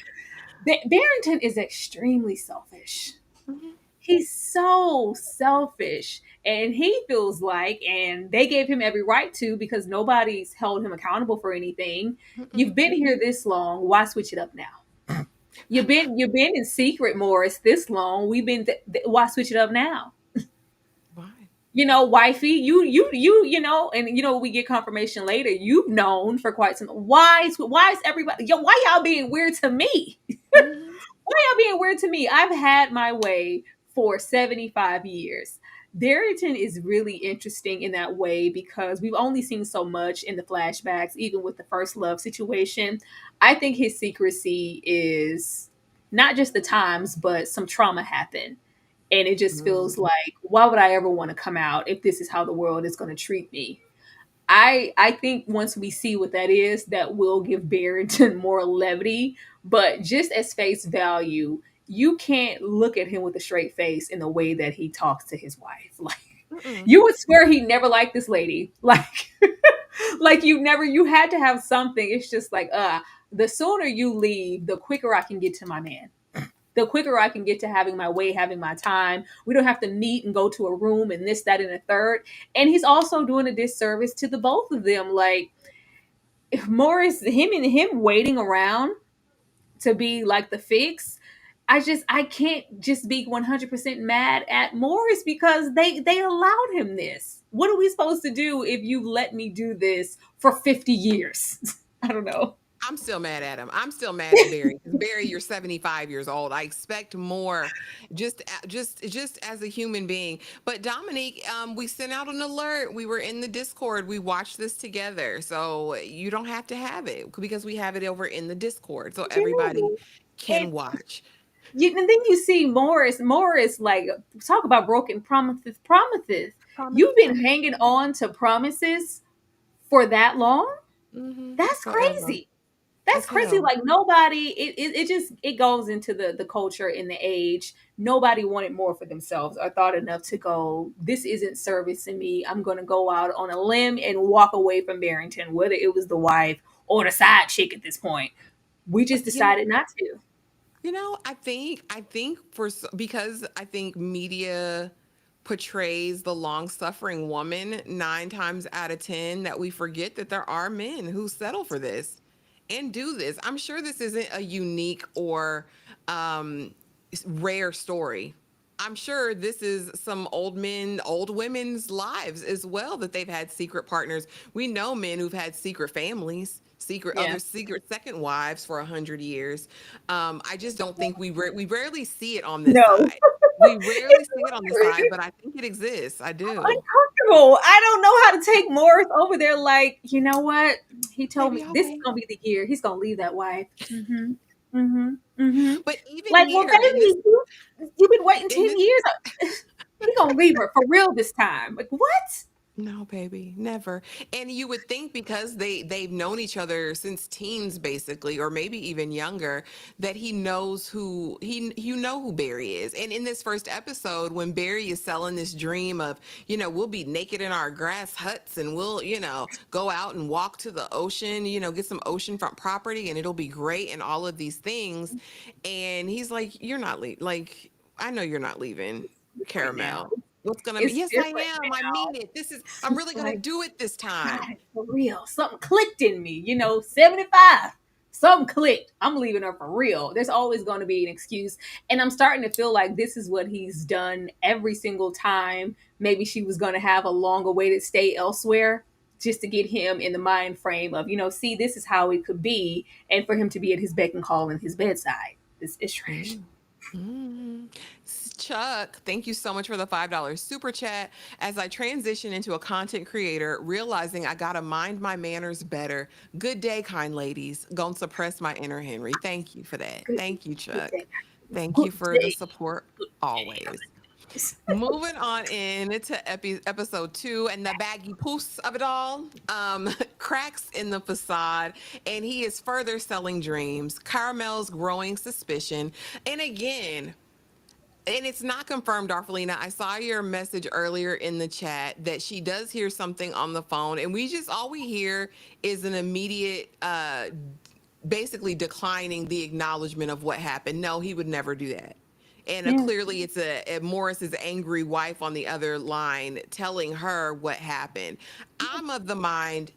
Barrington is extremely selfish. Mhm. He's so selfish, and he feels like, and they gave him every right to, because nobody's held him accountable for anything. Mm-mm. You've been here this long, why switch it up now? You've been in secret, Morris, this long. We've been why switch it up now? Why? Wifey, and we get confirmation later. You've known for quite some. Why is everybody? Why y'all being weird to me? Mhm. Why y'all being weird to me? I've had my way for 75 years. Darrington is really interesting in that way because we've only seen so much in the flashbacks, even with the first love situation. I think his secrecy is not just the times, but some trauma happened. And it just feels Mhm. like, why would I ever want to come out if this is how the world is going to treat me? I think once we see what that is, that will give Barrington more levity. But just as face value, you can't look at him with a straight face in the way that he talks to his wife. Like, Mm-mm. you would swear he never liked this lady. Like, like you had to have something. It's just like, the sooner you leave, the quicker I can get to my man, the quicker I can get to having my way, having my time. We don't have to meet and go to a room and this, that, and a third. And he's also doing a disservice to the both of them. Like, if Morris, him waiting around to be like the fix. I can't just be 100% mad at Morris because they allowed him this. What are we supposed to do if you let me do this for 50 years? I don't know. I'm still mad at him. I'm still mad at Barry. 'Cause Barry, you're 75 years old. I expect more, just as a human being. But Dominique, we sent out an alert. We were in the Discord. We watched this together, so you don't have to have it because we have it over in the Discord, so everybody You. can watch. And then you see Morris, like, talk about broken promises. Promise. You've been hanging on to promises for that long? Mm-hmm. That's Forever. crazy. That's It's crazy. hell. Like, nobody, it just, it goes into the culture and the age. Nobody wanted more for themselves or thought enough to go, this isn't servicing me. I'm going to go out on a limb and walk away from Barrington, whether it was the wife or the side chick at this point. We just But decided not to. I think because I think media portrays the long-suffering woman 9 times out of 10 that we forget that there are men who settle for this and do this. I'm sure this isn't a unique or um, rare story. I'm sure this is some old men, old women's lives as well that they've had secret partners. We know men who've had secret families, Yeah. secret second wives for 100 years. I just don't think we rarely see it on this No. side. We rarely It's see it on this weird. side, but I think it exists. I do. Uncomfortable. I don't know how to take Morris over there. Like, you know what? He told Baby, me this is okay. gonna be the year he's gonna leave that wife. Mm-hmm. Mm-hmm. Mm-hmm. But even Like, well, here baby, you've been waiting in 10 this years. He gonna leave her for real this time. Like, what? no, baby, never. And you would think because they've known each other since teens, basically, or maybe even younger, that he knows who he you know who Barry is. And in this first episode, when Barry is selling this dream of, we'll be naked in our grass huts and we'll, go out and walk to the ocean, get some oceanfront property and it'll be great and all of these things. And he's like, you're not like, I know you're not leaving, Right now, Caramel. What's gonna be? it's Yes, I different am. I now. mean it. I'm It's really gonna like, do it this time. God, for real. Something clicked in me, 75. Something clicked. I'm leaving her for real. There's always going to be an excuse. And I'm starting to feel like this is what he's done every single time. Maybe she was going to have a long awaited stay elsewhere just to get him in the mind frame of, see, this is how it could be. And for him to be at his beck and call in his bedside. It's trash. Mm. Mm. Chuck, thank you so much for the $5 super chat. As I transition into a content creator, realizing I gotta mind my manners better. Good day, kind ladies. Gonna suppress my inner Henry. Thank you for that. Good, Thank you, good Chuck. day. Thank you Good for the day. support Good always. day. Moving on into episode 2 and the baggy poos of it all. Cracks in the facade, and he is further selling dreams. Caramel's growing suspicion. And again, and it's not confirmed, Darfelina. I saw your message earlier in the chat that she does hear something on the phone, and all we hear is an immediate, basically declining the acknowledgement of what happened. No, he would never do that. And Yeah. clearly, it's a Morris's angry wife on the other line telling her what happened. I'm of the mind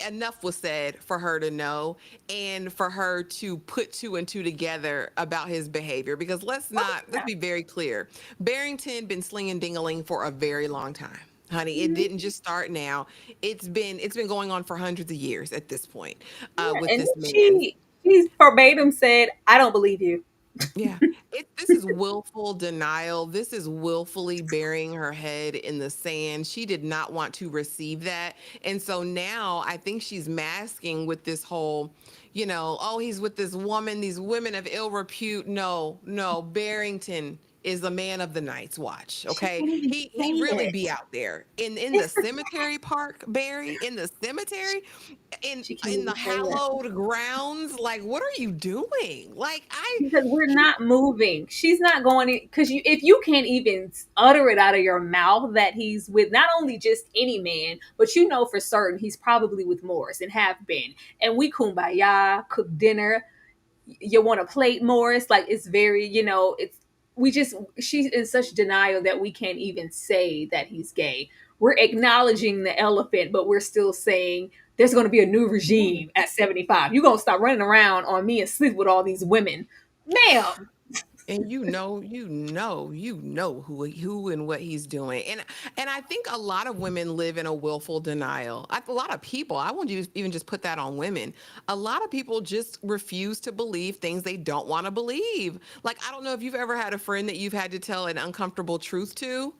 enough was said for her to know and for her to put two and two together about his behavior, because let's be very clear. Barrington been slinging dingaling for a very long time, honey. It Mhm. didn't just start now. It's been going on for hundreds of years at this point, Yeah. with And this then man. she verbatim said, "I don't believe you." Yeah. This is willful denial. This is willfully burying her head in the sand. She did not want to receive that. And so now I think she's masking with this whole, oh, he's with this woman, these women of ill repute. No, no, Barrington is a man of the Night's Watch. She Okay. can't even He say really it. be out there in the It's the cemetery park, Barry, in the cemetery, in she can't in the even say that. hallowed grounds. Like, what are you doing? Like, Because we're not moving. She's not going to, because if you can't even utter it out of your mouth that he's with not only just any man, but you know for certain he's probably with Morris and have been. And we kumbaya, cook dinner. You want to plate Morris? Like it's very, it's we just she's in such denial that we can't even say that he's gay. We're acknowledging the elephant, but we're still saying there's going to be a new regime at 75. You're going to stop running around on me and sleep with all these women, ma'am. and you know who and what he's doing. And I think a lot of women live in a willful denial. A lot of people, I won't even just put that on women. A lot of people just refuse to believe things they don't want to believe. Like, I don't know if you've ever had a friend that you've had to tell an uncomfortable truth to,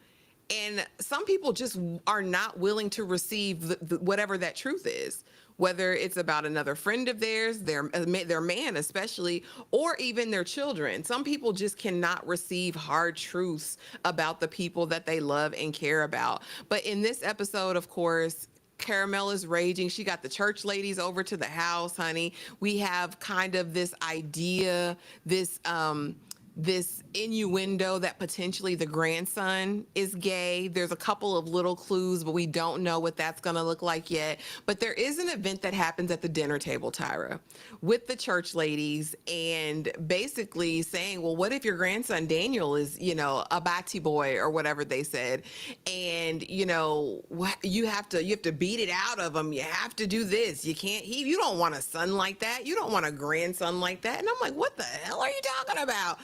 and some people just are not willing to receive whatever that truth is, whether it's about another friend of theirs, their man especially, or even their children. Some people just cannot receive hard truths about the people that they love and care about. But in this episode, of course, Caramel is raging. She got the church ladies over to the house, honey. We have kind of this idea, this innuendo that potentially the grandson is gay. There's a couple of little clues, but we don't know what that's going to look like yet. But there is an event that happens at the dinner table, Tyra, with the church ladies, and basically saying, well, what if your grandson Daniel is, a batty boy or whatever they said, and you have to beat it out of him. You have to do this. You don't want a son like that. You don't want a grandson like that. And I'm like, what the hell are you talking about?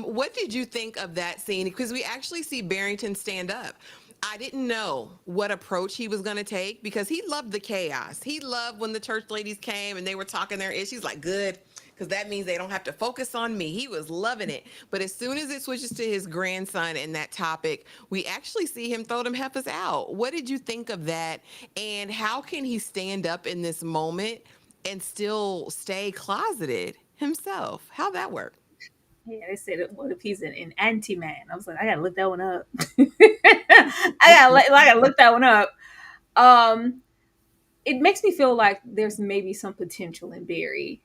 What did you think of that scene? Because we actually see Barrington stand up. I didn't know what approach he was going to take, because he loved the chaos. He loved when the church ladies came and they were talking their issues, like, good, because that means they don't have to focus on me. He was loving it. But as soon as it switches to his grandson and that topic, we actually see him throw them heifers out. What did you think of that? And how can he stand up in this moment and still stay closeted himself? How'd that work? Yeah, they said, what if he's an anti-man? I was like, I gotta look that one up. I gotta look that one up. Um, it makes me feel like there's maybe some potential in Barry.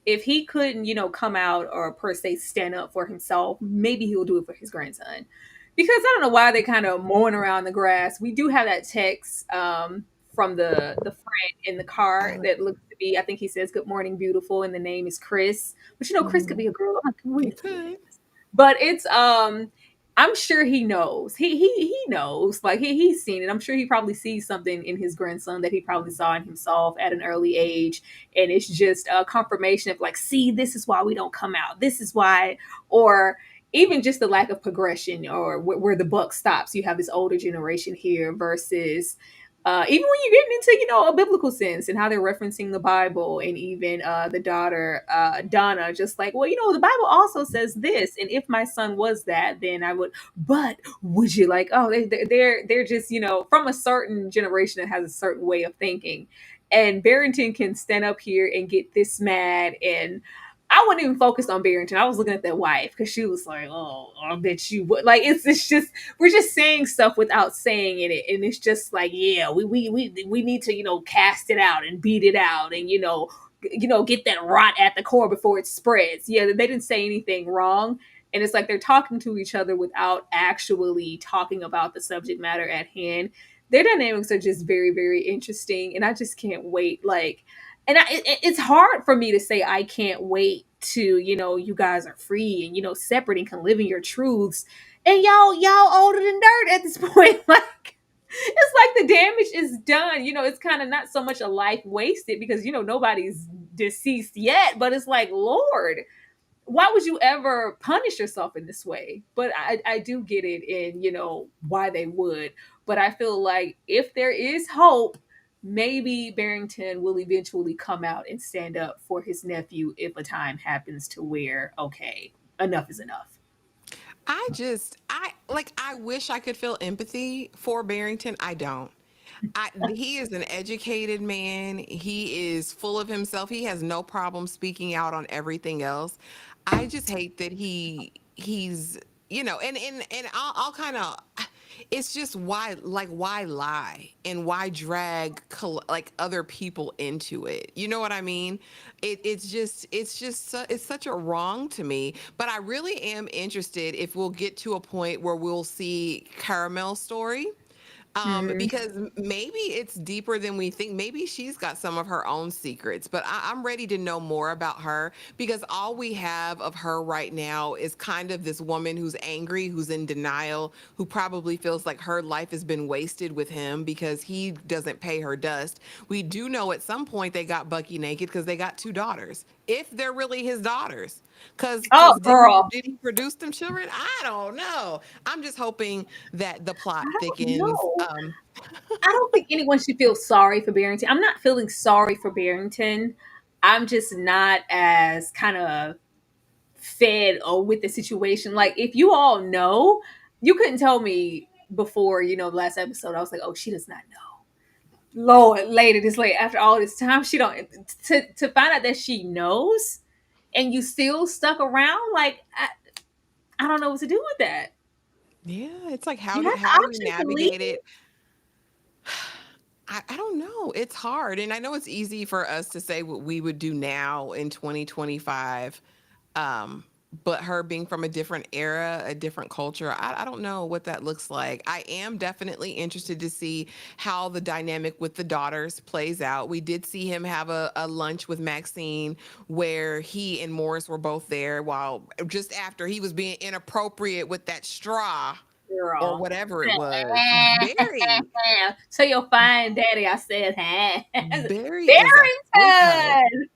If he couldn't, come out or per se stand up for himself, maybe he'll do it for his grandson. Because I don't know why they kind of mowing around the grass. We do have that text from the friend in the car that looks to be, I think he says, "Good morning, beautiful," and the name is Chris. But Chris could be a girl. I'm like, "Good morning, You could. but it's I'm sure he knows. He knows. Like he's seen it. I'm sure he probably sees something in his grandson that he probably saw in himself at an early age, and it's just a confirmation of like, see, this is why we don't come out. This is why, or even just the lack of progression, or where the buck stops. You have this older generation here versus even when you get into, a biblical sense and how they're referencing the Bible, and even the daughter, Donna, just like, well, the Bible also says this, and if my son was that, then I would. But would you, like? Oh, they're just, from a certain generation that has a certain way of thinking, and Barrington can stand up here and get this mad. And I wasn't even focused on Barrington. I was looking at that wife, because she was like, "Oh, I bet you would." Like, it's just, we're just saying stuff without saying it, and it's just like, yeah, we need to, cast it out and beat it out, and get that rot at the core before it spreads. Yeah, they didn't say anything wrong, and it's like they're talking to each other without actually talking about the subject matter at hand. Their dynamics are just very, very interesting, and I just can't wait. Like, and it's hard for me to say I can't wait to, you guys are free and, separate and can live in your truths, and y'all older than dirt at this point. Like, it's like the damage is done. It's kind of not so much a life wasted, because nobody's deceased yet, but it's like, Lord, why would you ever punish yourself in this way? But I do get it, and why they would. But I feel like if there is hope, maybe Barrington will eventually come out and stand up for his nephew if a time happens to where, okay, enough is enough. I wish I could feel empathy for Barrington. I don't. He is an educated man. He is full of himself. He has no problem speaking out on everything else. I just hate that he's and I'll kind of, it's just why lie and why drag like other people into it. You know what I mean? It's such a wrong to me. But I really am interested if we'll get to a point where we'll see Caramel's story, Mm. because maybe it's deeper than we think. Maybe she's got some of her own secrets, but I'm ready to know more about her, because all we have of her right now is kind of this woman who's angry, who's in denial, who probably feels like her life has been wasted with him because he doesn't pay her dust. We do know at some point they got Bucky naked because they got two daughters, if they're really his daughters. Oh, Cause girl, did he produce them children? I don't know. I'm just hoping that the plot I don't thickens. know. I don't think anyone should feel sorry for Barrington. I'm not feeling sorry for Barrington. I'm just not as kind of fed or with the situation. Like, if you all know, you couldn't tell me before, the last episode. I was like, oh, she does not know. Lord, later this late after all this time, she don't, to find out that she knows, and you still stuck around. Like, I don't know what to do with that. Yeah, it's like You have how the do we option to leave. navigate it? I don't know. It's hard. And I know it's easy for us to say what we would do now in 2025. Um, but her being from a different era, a different culture, I don't know what that looks like. I am definitely interested to see how the dynamic with the daughters plays out. We did see him have a lunch with Maxine where he and Morris were both there, while just after he was being inappropriate with that straw or Girl. whatever it was. Barry, Tell your fine daddy I said, hey. Barry is a freak hoe. Barrington.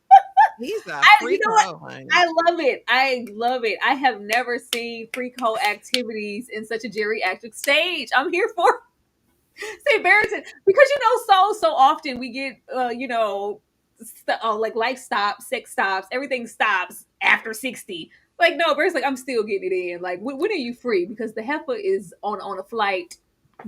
He's a You freak know what? hoe, honey. I love it. I love it. I have never seen freak-hoe activities in such a geriatric stage. I'm here for say Barrington, because so often we get like life stops, sex stops, everything stops after 60. Like, no, Barry's like, I'm still getting it in. Like, when are you free? Because the heifer is on a flight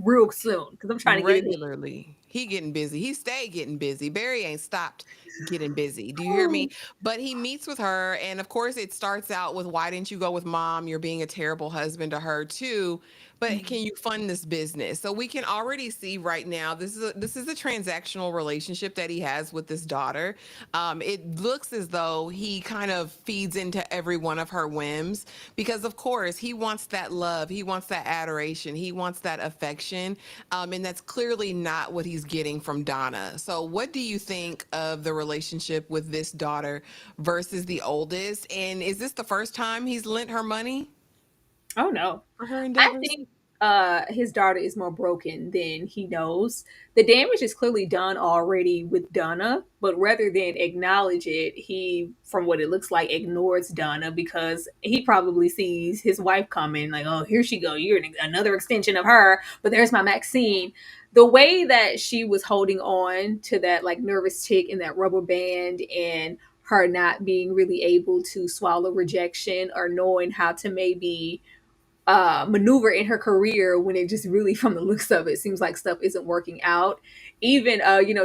real soon, because I'm trying to get it in. Regularly. He getting busy. He stay getting busy. Barry ain't stopped getting busy. Do you hear Oh, me? But he meets with her, and of course it starts out with, why didn't you go with mom? You're being a terrible husband to her too. But can mhm. you fund this business? So we can already see right now, this is a transactional relationship that he has with this daughter. It looks as though he kind of feeds into every one of her whims, because of course he wants that love, he wants that adoration, he wants that affection, and that's clearly not what he's getting from Donna. So what do you think of the relationship with this daughter versus the oldest? And is this the first time he's lent her money Oh no. for her I endeavors? think his daughter is more broken than he knows. The damage is clearly done already with Donna, but rather than acknowledge it, he, from what it looks like, ignores Donna because he probably sees his wife coming, like, oh, here she go, you're another extension of her, but there's my Maxine. The way that she was holding on to that like nervous tick and that rubber band, and her not being really able to swallow rejection or knowing how to maybe maneuver in her career when it just really, from the looks of it, seems like stuff isn't working out. Even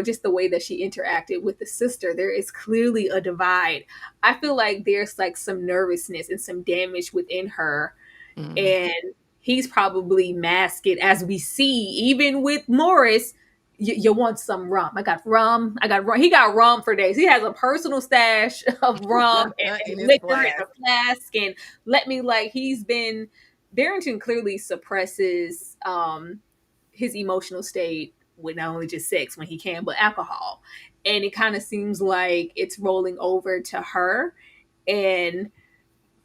just the way that she interacted with the sister, there is clearly a divide. I feel like there's like some nervousness and some damage within her, Mm. and he's probably masked it, as we see even with Morris. You want some rum? I got rum. I got rum. He got rum for days. He has a personal stash of rum In and his liquor in flask. a flask. And let me, like, he's been, Barrington clearly suppresses his emotional state with not only just sex when he can, but alcohol. And it kind of seems like it's rolling over to her and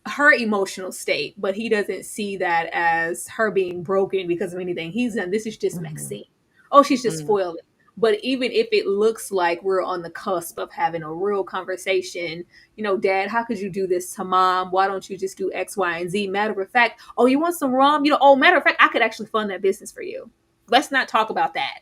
her emotional state, but he doesn't see that as her being broken because of anything he's done. This is just Mhm. Maxine. Oh, she's just Mm. spoiling. But even if it looks like we're on the cusp of having a real conversation, Dad, how could you do this to Mom? Why don't you just do X, Y, and Z? Matter of fact, oh, you want some rum? Oh, matter of fact, I could actually fund that business for you. Let's not talk about that.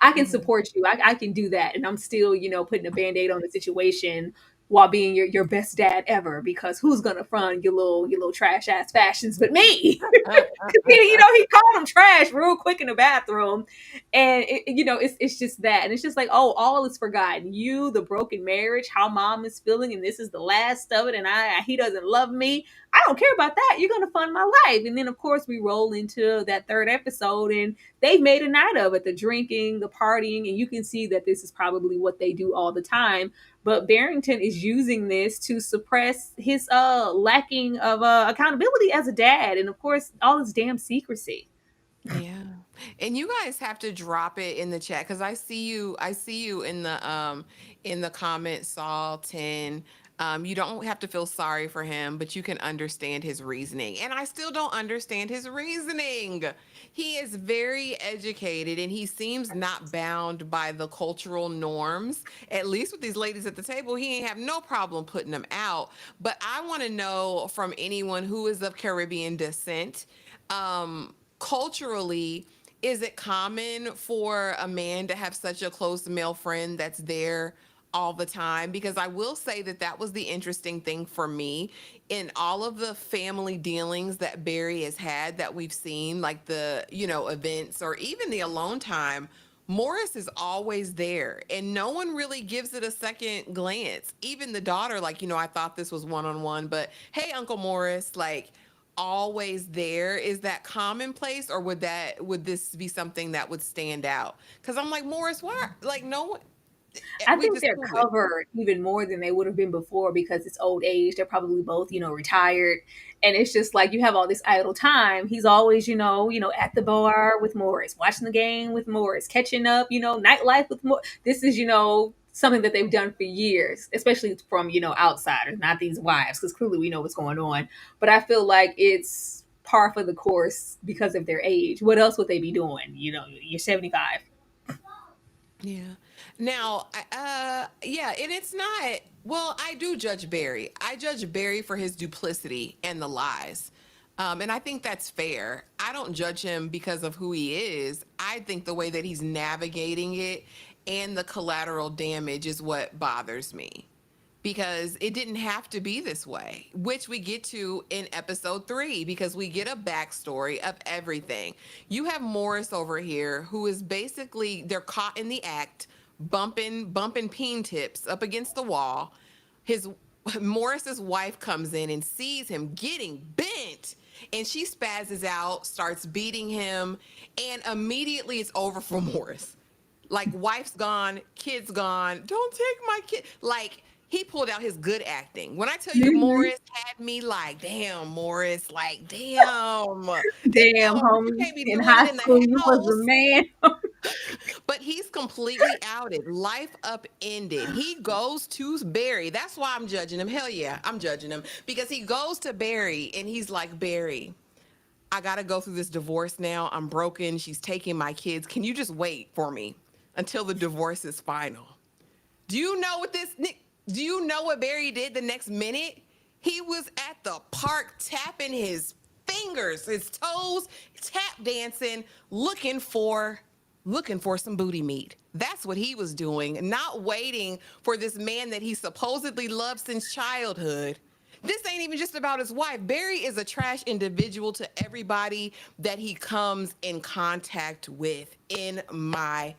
I can Mhm. support you. I can do that. And I'm still, putting a band aid on the situation while being your best dad ever, because who's gonna fund your little trash ass fashions but me? Because he called him trash real quick in the bathroom, and it's just that, and it's just like, oh, all is forgotten. You, the broken marriage, how Mom is feeling, and this is the last of it, and he doesn't love me. I don't care about that. You're gonna fund my life. And then of course we roll into that third episode, and they've made a night of it, the drinking, the partying, and you can see that this is probably what they do all the time. But Barrington is using this to suppress his lacking of accountability as a dad, and of course all his damn secrecy. Yeah. And you guys have to drop it in the chat because I see you in the comments, Saul 10. You don't have to feel sorry for him, but you can understand his reasoning. And I still don't understand his reasoning. He is very educated and he seems not bound by the cultural norms. At least with these ladies at the table, he ain't have no problem putting them out. But I want to know from anyone who is of Caribbean descent, culturally, is it common for a man to have such a close male friend that's there all the time? Because I will say that that was the interesting thing for me in all of the family dealings that Barry has had that we've seen, like the, events or even the alone time. Morris is always there and no one really gives it a second glance. Even the daughter, like, I thought this was one on one, but hey, Uncle Morris, like, always there. Is that commonplace, or would this be something that would stand out? Because I'm like, Morris, why, like, no one, I we think just they're cool with. covered even more than they would have been before because it's old age. They're probably both, retired. And it's just like you have all this idle time. He's always, at the bar with Morris, watching the game with Morris, catching up, nightlife with Morris. This is, something that they've done for years, especially from, outsiders, not these wives, because clearly we know what's going on. But I feel like it's par for the course because of their age. What else would they be doing? You're 75. Yeah. Now, yeah, and it's not, well, I do judge Barry. I judge Barry for his duplicity and the lies. And I think that's fair. I don't judge him because of who he is. I think the way that he's navigating it and the collateral damage is what bothers me, because it didn't have to be this way, which we get to in episode 3, because we get a backstory of everything. You have Morris over here who is basically, they're caught in the act, bumping peen tips up against the wall. His Morris's wife comes in and sees him getting bent, and she spazzes out, starts beating him, and immediately it's over for Morris. Like, wife's gone, kid's gone. Don't take my kid. Like, he pulled out his good acting. When I tell you, Mhm. Morris had me like, damn, Morris, like, damn, Damn, you homie. can't be In doing it high in the school, you was the house. man. But he's completely outed, life upended. He goes to Barry. That's why I'm judging him. Hell yeah, I'm judging him because he goes to Barry and he's like, Barry, I got to go through this divorce now. I'm broken. She's taking my kids. Can you just wait for me until the divorce is final? Do you know what do you know what Barry did the next minute? He was at the park tapping his fingers, his toes, tap dancing, looking for some booty meat. That's what he was doing, not waiting for this man that he supposedly loved since childhood. This ain't even just about his wife. Barry is a trash individual to everybody that he comes in contact with, in my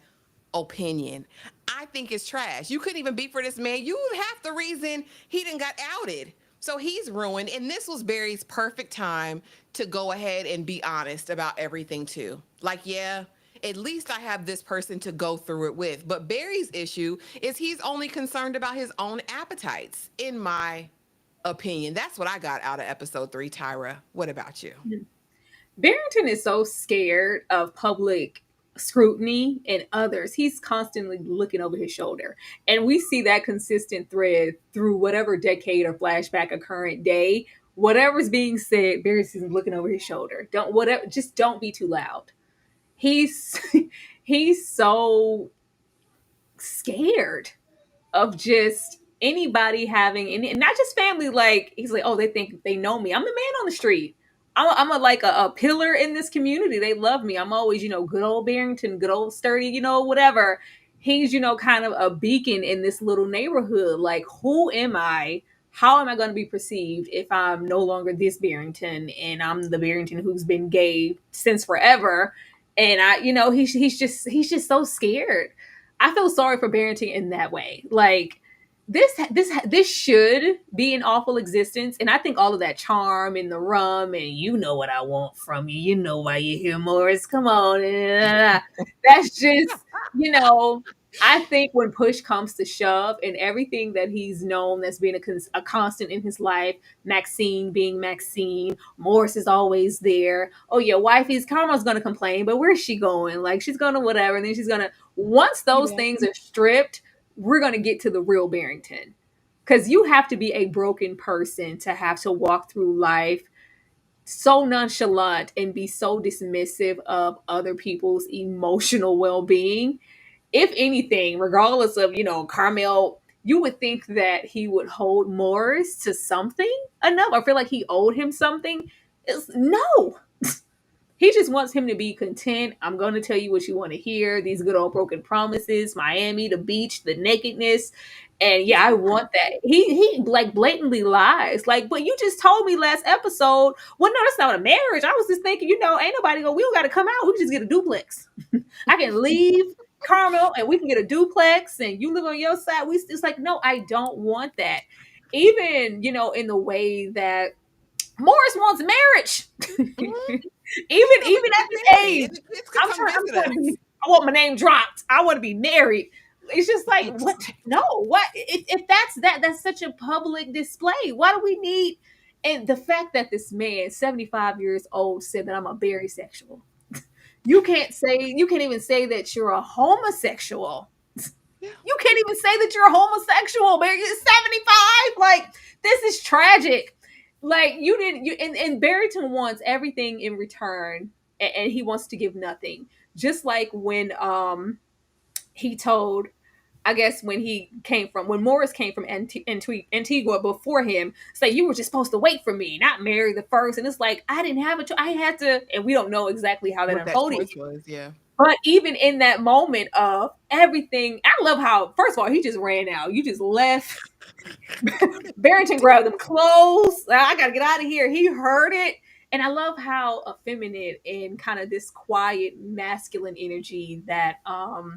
opinion. I think it's trash. You couldn't even be for this man. You half the reason he didn't got outed. So he's ruined. And this was Barry's perfect time to go ahead and be honest about everything too. Like, yeah, at least I have this person to go through it with. But Barry's issue is he's only concerned about his own appetites, in my opinion. That's what I got out of episode 3, Tyra. What about you? Barrington is so scared of public scrutiny and others. He's constantly looking over his shoulder. And we see that consistent thread through whatever decade or flashback or current day. Whatever's being said, Barrington's looking over his shoulder. Just don't be too loud. He's he's so scared of just anybody having and not just family. Like, he's like, oh, they think they know me. I'm the man on the street. I'm a pillar in this community. They love me. I'm always, good old Barrington, good old sturdy, whatever. He's, kind of a beacon in this little neighborhood. Like, who am I? How am I going to be perceived if I'm no longer this Barrington and I'm the Barrington who's been gay since forever? And he's just so scared. I feel sorry for Barrington in that way. Like, this should be an awful existence, and I think all of that charm and the rum and you know what I want from you, you know why you're here, Morris. Come on, that's just I think when push comes to shove, and everything that he's known that's been a constant in his life, Maxine being Maxine, Morris is always there. Oh, your wifey's Karma's gonna complain, but where's she going? Like, she's gonna whatever, and then she's gonna once those things are stripped, we're going to get to the real Barrington. Because you have to be a broken person to have to walk through life so nonchalant and be so dismissive of other people's emotional well-being. If anything, regardless of, Carmel, you would think that he would hold Morris to something enough. I feel like he owed him something. No. He just wants him to be content. I'm going to tell you what you want to hear. These good old broken promises, Miami, the beach, the nakedness. And yeah, I want that. He like blatantly lies. Like, but you just told me last episode, well, no, that's not a marriage. I was just thinking, ain't nobody we don't got to come out. We can just get a duplex. I can leave Carmel and we can get a duplex and you live on your side. It's like, no, I don't want that. Even, in the way that Morris wants marriage. Mm-hmm. even at this age, I want my name dropped. I want to be married. It's just like, what? No, what? If that's such a public display. Why do we need? And the fact that this man, 75 years old, said that I'm a bisexual. You can't even say that you're a homosexual. Yeah. You can't even say that you're a homosexual, man. You're 75. Like, this is tragic. Like, and Barrington wants everything in return, and he wants to give nothing. Just like when he told, I guess when Morris came from Antigua before him, say, you were just supposed to wait for me, not marry the first. And it's like, I didn't have a choice. I had to, and we don't know exactly how that unfolded. That choice was, yeah. But even in that moment of everything, I love how, first of all, he just ran out. You just left. Barrington grabbed them clothes. I gotta get out of here. He heard it. And I love how effeminate and kind of this quiet masculine energy that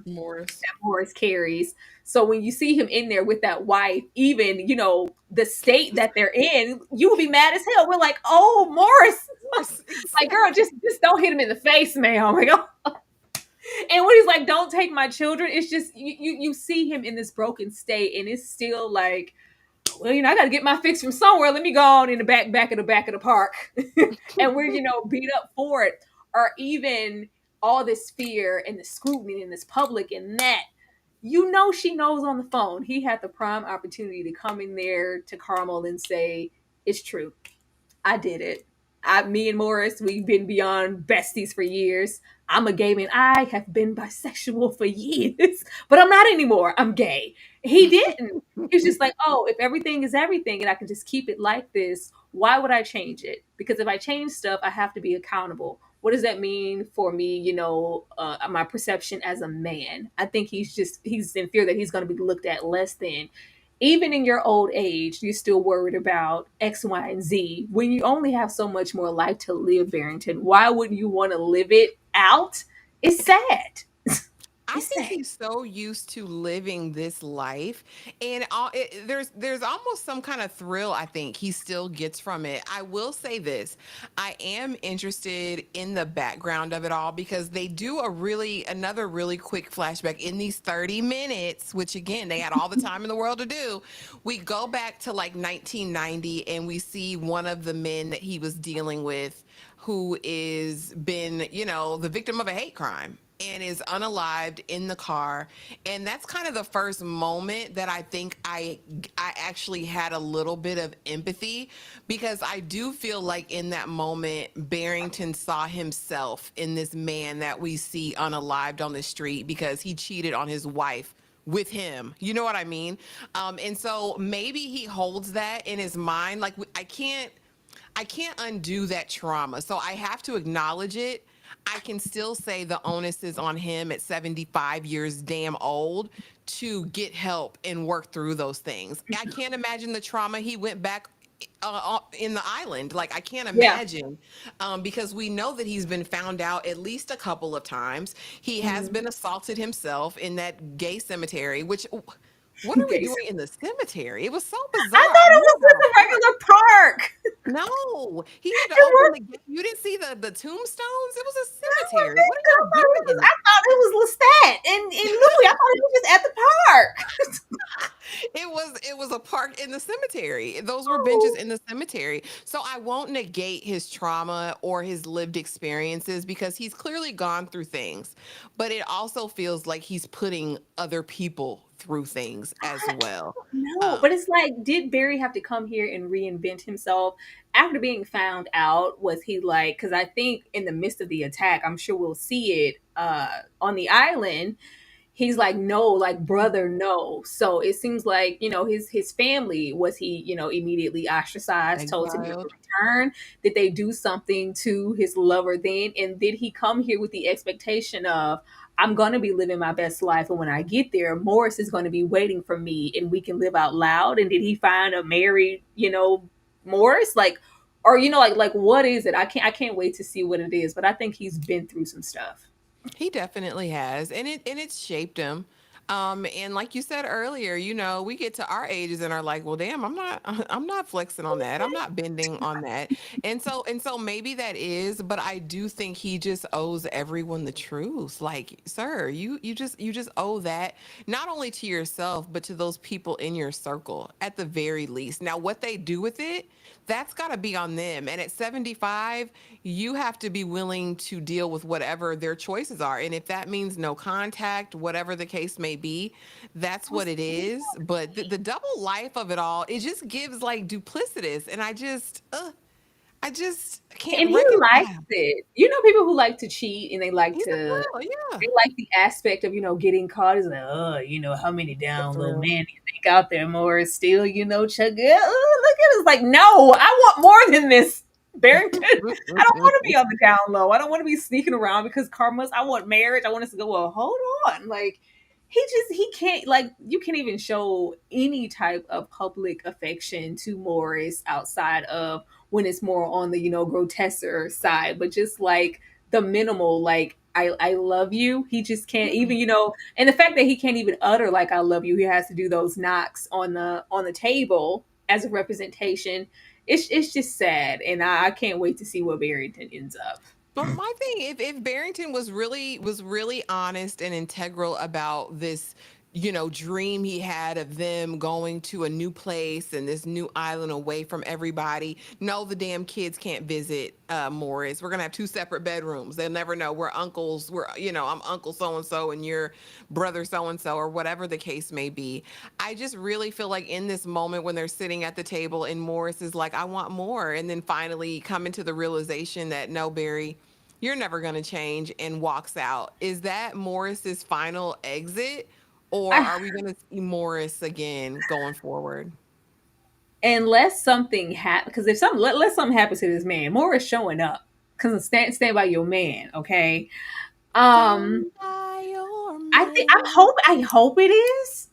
Morris carries. So when you see him in there with that wife, even, the state that they're in, you will be mad as hell. We're like, oh, Morris. Like, girl, just don't hit him in the face, ma'am. Like, oh. And when he's like, don't take my children, it's just, you see him in this broken state, and it's still like, well, I got to get my fix from somewhere. Let me go on in the back of the park. And we're, beat up for it. Or even all this fear and the scrutiny and this public and that. She knows on the phone. He had the prime opportunity to come in there to Carmel and say, it's true. I did it. Me and Morris, we've been beyond besties for years. I'm a gay man. I have been bisexual for years, but I'm not anymore. I'm gay. He didn't. He was just like, oh, if everything is everything and I can just keep it like this, why would I change it? Because if I change stuff, I have to be accountable. What does that mean for me, my perception as a man? I think he's in fear that he's going to be looked at less than. Even in your old age, you're still worried about X, Y, and Z. When you only have so much more life to live, Barrington, why wouldn't you want to live it out? It's sad. I It's think sad. he's so used to living this life, and there's almost some kind of thrill I think he still gets from it. I will say this: I am interested in the background of it all because they do another really quick flashback in these 30 minutes, which again they had all the time in the world to do. We go back to like 1990, and we see one of the men that he was dealing with who is been, the victim of a hate crime and is unalived in the car. And that's kind of the first moment that I think I actually had a little bit of empathy, because I do feel like in that moment Barrington saw himself in this man that we see unalived on the street because he cheated on his wife with him. You know what I mean? And so maybe he holds that in his mind. Like I can't undo that trauma. So I have to acknowledge it. I can still say the onus is on him at 75 years damn old to get help and work through those things. I can't imagine the trauma he went back in the island. Like, I can't Yeah. imagine, because we know that he's been found out at least a couple of times. He has Mhm. been assaulted himself in that gay cemetery, which, what are we Gay. doing in the cemetery? It was so I bizarre. thought I've it was never. just a regular park. No, he had to It open was. the gate. You didn't see the tombstones? It was a I cemetery. What are y'all doing in I thought it was Lestat and Louis. I thought it was just at the park. it was a park in the cemetery. Those were benches Oh, in the cemetery. So I won't negate his trauma or his lived experiences because he's clearly gone through things. But it also feels like he's putting other people through things as I well. don't know. Um, But it's like, did Barry have to come here and reinvent himself after being found out? Was he like, because I think in the midst of the attack, I'm sure we'll see it on the island. He's like, no, like brother, no. So it seems like, his family, was he, immediately ostracized, told to never exiled. return? Did they do something to his lover then? And did he come here with the expectation of, I'm going to be living my best life, and when I get there, Morris is going to be waiting for me and we can live out loud? And did he find a married, Morris? Like, or like what is it? I can't wait to see what it is, but I think he's been through some stuff. He definitely has, and it's shaped him. And like you said earlier, we get to our ages and are like, well, damn, I'm not flexing on that. I'm not bending on that. And so maybe that is, but I do think he just owes everyone the truth. Like, sir, you just owe that not only to yourself, but to those people in your circle at the very least. Now, what they do with it, that's got to be on them. And at 75, you have to be willing to deal with whatever their choices are. And if that means no contact, whatever the case may be, that's what it is. But the double life of it all, it just gives like duplicitous. And I just can't And he likes reconcile. it. People who like to cheat and they like He's a to thrill, yeah. they like the aspect of, getting caught. Is like, oh, how many The down low thrill. men do you think out there more still, chug it? Oh, look at us. Like, no, I want more than this, Barrington. I don't want to be on the down low. I don't want to be sneaking around because karma's. I want marriage. I want us to go, well, hold on. Like, he can't, like, you can't even show any type of public affection to Morris outside of when it's more on the, grotesquer side, but just like the minimal, like, I love you. He just can't even, and the fact that he can't even utter like I love you, he has to do those knocks on the table as a representation. It's just sad, and I can't wait to see what Barrington ends up. But my thing, if Barrington was really honest and integral about this dream he had of them going to a new place and this new island away from everybody. No, the damn kids can't visit Morris. We're gonna have two separate bedrooms. They'll never know we're uncles. I'm uncle so and so and you're brother so and so, or whatever the case may be. I just really feel like in this moment when they're sitting at the table and Morris is like, I want more, and then finally coming to the realization that no, Barry, you're never going to change, and walks out. Is that Morris's final exit, or I, are we going to see Morris again going forward? unless something happens, because if something let something happens to this man, Morris showing up. Because stand by your man, okay? Um, Stand by your man. I hope it is.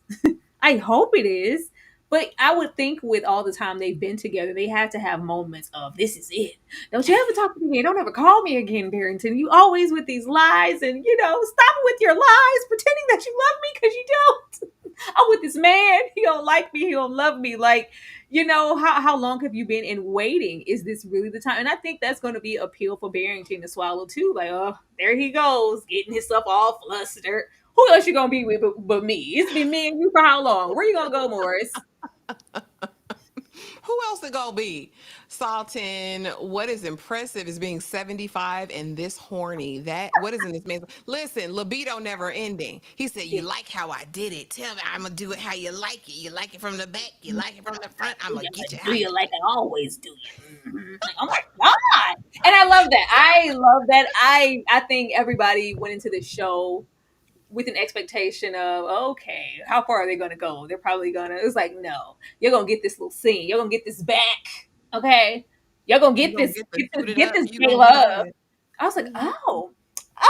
I hope it is. But I would think with all the time they've been together, they had to have moments of this is it. Don't you ever talk to me again. Don't ever call me again, Barrington. You always with these lies and stop with your lies, pretending that you love me because you don't. I'm with this man. He don't like me. He don't love me. Like, how long have you been in waiting? Is this really the time? And I think that's going to be appeal for Barrington to swallow too. Like, oh, there he goes, getting himself all flustered. Who else you gonna be with but me? It's been me and you for how long? Where you gonna go, Morris? Who else it gonna be? Salton, what is impressive is being 75 and this horny. That what is in this man? Listen, libido never ending. He said, "You like how I did it? Tell me, I'm gonna do it how you like it. You like it from the back. You like it from the front. I'm gonna get you Do how you you." like I always do you? Like, oh my god! And I love that. I love that. I think everybody went into this show with an expectation of, okay, how far are they going to go? They're probably going to, it's like, no, you're going to get this little scene. You're going to get this back. Okay. You're going to You gonna get the suit it get up. this You gay gonna have love. it. I was like, Mhm. oh,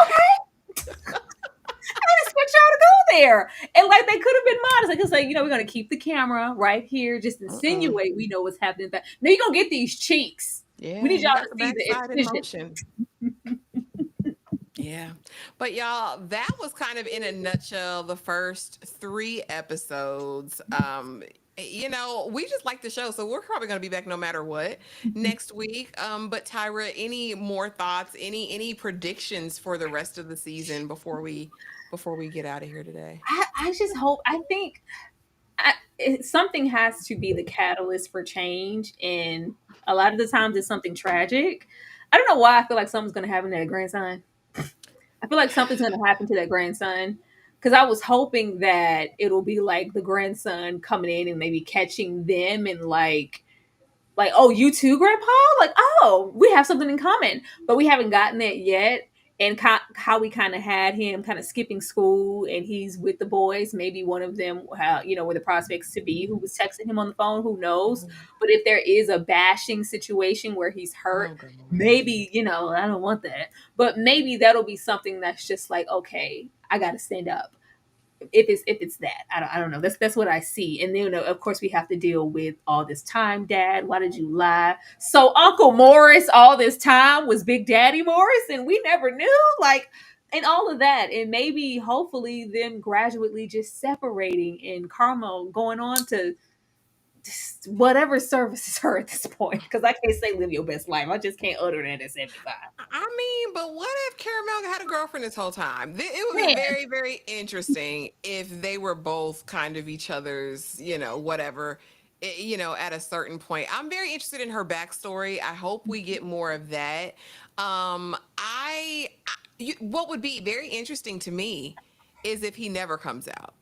okay. I didn't expect y'all to go there. And like, they could have been modest. Like, it's like, we're going to keep the camera right here, just Mm-mm. insinuate we know what's happening. But no, you're going to get these cheeks. We Yeah, need you y'all got to the see the backside in incision. motion. Yeah. But y'all, that was kind of in a nutshell the first 3 episodes. We just like the show, so we're probably going to be back no matter what next week. But Tyra, any more thoughts, any predictions for the rest of the season before we get out of here today? I just hope, I think something has to be the catalyst for change. And a lot of the times it's something tragic. I don't know why I feel like something's going to happen to that grandson. I feel like something's going to happen to that grandson because I was hoping that it'll be like the grandson coming in and maybe catching them and like, oh, you too, grandpa? Like, oh, we have something in common, but we haven't gotten that yet. And how we kind of had him kind of skipping school and he's with the boys. Maybe one of them, were the prospects to be who was texting him on the phone. Who knows? Mhm. But if there is a bashing situation where he's hurt, Oh, God. maybe, I don't want that. But maybe that'll be something that's just like, okay, I got to stand up if it's that. I don't know. That's what I see. And then of course we have to deal with all this time, Dad. Why did you lie? So Uncle Morris all this time was Big Daddy Morris, and we never knew. Like, and all of that, and maybe hopefully them gradually just separating and Carmel going on to whatever services her at this point. Because I can't say live your best life. I just can't utter that at 75. I mean, but what if Caramel had a girlfriend this whole time? It would be Man, very, very interesting if they were both kind of each other's, whatever, at a certain point. I'm very interested in her backstory. I hope we get more of that. What would be very interesting to me is if he never comes out.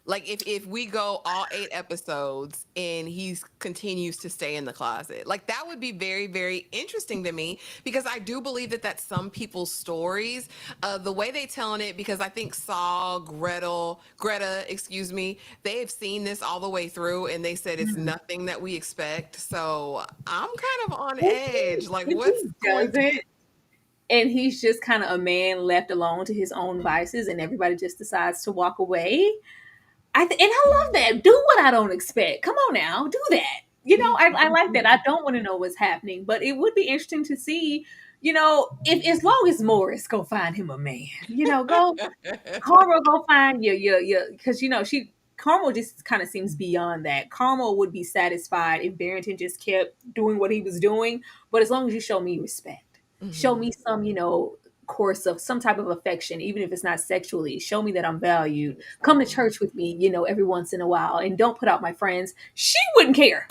Like if we go all 8 episodes and he continues to stay in the closet, like that would be very, very interesting to me, because I do believe that that's some people's stories, the way they telling it, because I think Saul, Greta, excuse me, they have seen this all the way through and they said it's mm. nothing that we expect. So I'm kind of on if edge. Like if what's he going to doesn't, and he's just kind of a man left alone to his own vices and everybody just decides to walk away. And I love that. Do what I don't expect. Come on now, do that. I like that. I don't want to know what's happening, but it would be interesting to see, if as long as Morris go find him a man, go Carmel, go find your because she Carmel just kind of seems beyond that. Carmel would be satisfied if Barrington just kept doing what he was doing, but as long as you show me respect, show Mhm. me some, course of some type of affection, even if it's not sexually. Show me that I'm valued. Come to church with me, every once in a while, and don't put out my friends. She wouldn't care.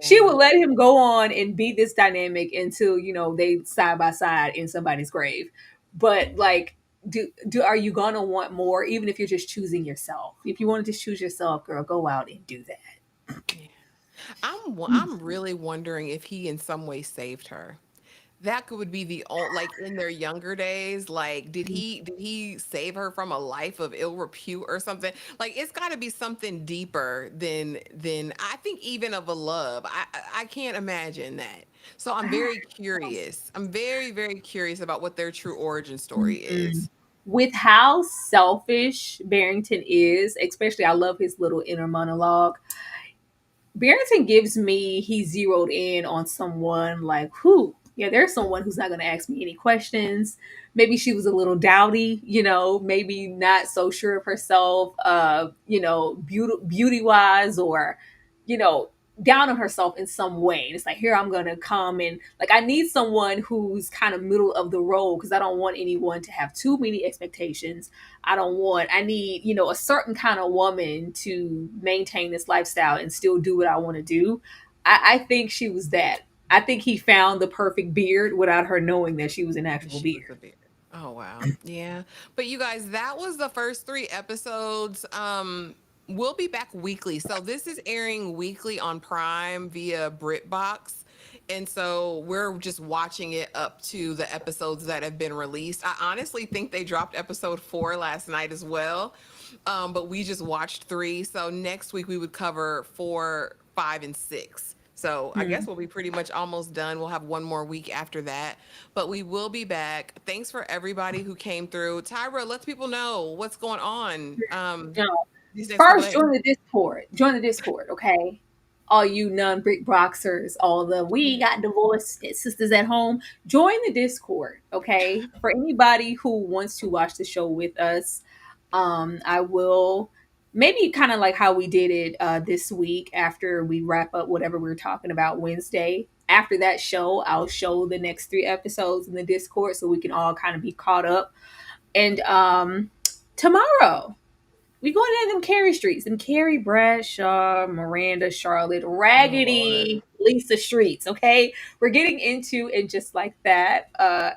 She would let him go on and be this dynamic until, they side by side in somebody's grave. But like, are you gonna want more, even if you're just choosing yourself? If you want to just choose yourself, girl, go out and do that. Yeah. I'm really wondering if he in some way saved her. That would be the only, like, in their younger days, like, did he save her from a life of ill repute or something? Like, it's got to be something deeper than I think even of a love. I can't imagine that. So I'm very curious. I'm very, very curious about what their true origin story Mm-mm. is. With how selfish Barrington is, especially I love his little inner monologue. Barrington gives me, he zeroed in on someone like, who? Yeah, there's someone who's not going to ask me any questions. Maybe she was a little dowdy, maybe not so sure of herself, beauty wise, or, you know, down on herself in some way. And it's like, here, I'm going to come and like, I need someone who's kind of middle of the road because I don't want anyone to have too many expectations. I need, a certain kind of woman to maintain this lifestyle and still do what I want to do. I think she was that. I think he found the perfect beard without her knowing that she was an actual She was a beard. beard. Oh wow. Yeah. But you guys, that was the first 3 episodes. We'll be back weekly. So this is airing weekly on Prime via BritBox. And so we're just watching it up to the episodes that have been released. I honestly think they dropped episode 4 last night as well. But we just watched 3. So next week we would cover 4, 5, and 6. So I guess Hmm. we'll be pretty much almost done. We'll have one more week after that, but we will be back. Thanks for everybody who came through. Tyra, let people know what's going on You know, these next couple First, days. join the Discord. Join the Discord, okay? All you non-brick boxers, all the we got divorced sisters at home, join the Discord, okay? For anybody who wants to watch the show with us, I will maybe kind of like how we did it this week after we wrap up whatever we were talking about Wednesday. After that show, I'll show the next 3 episodes in the Discord so we can all kind of be caught up. And tomorrow we going down them Carrie streets, them Carrie Bradshaw, Miranda, Charlotte, Oh Lord. Raggedy, Lisa streets. Okay, we're getting into and just like that.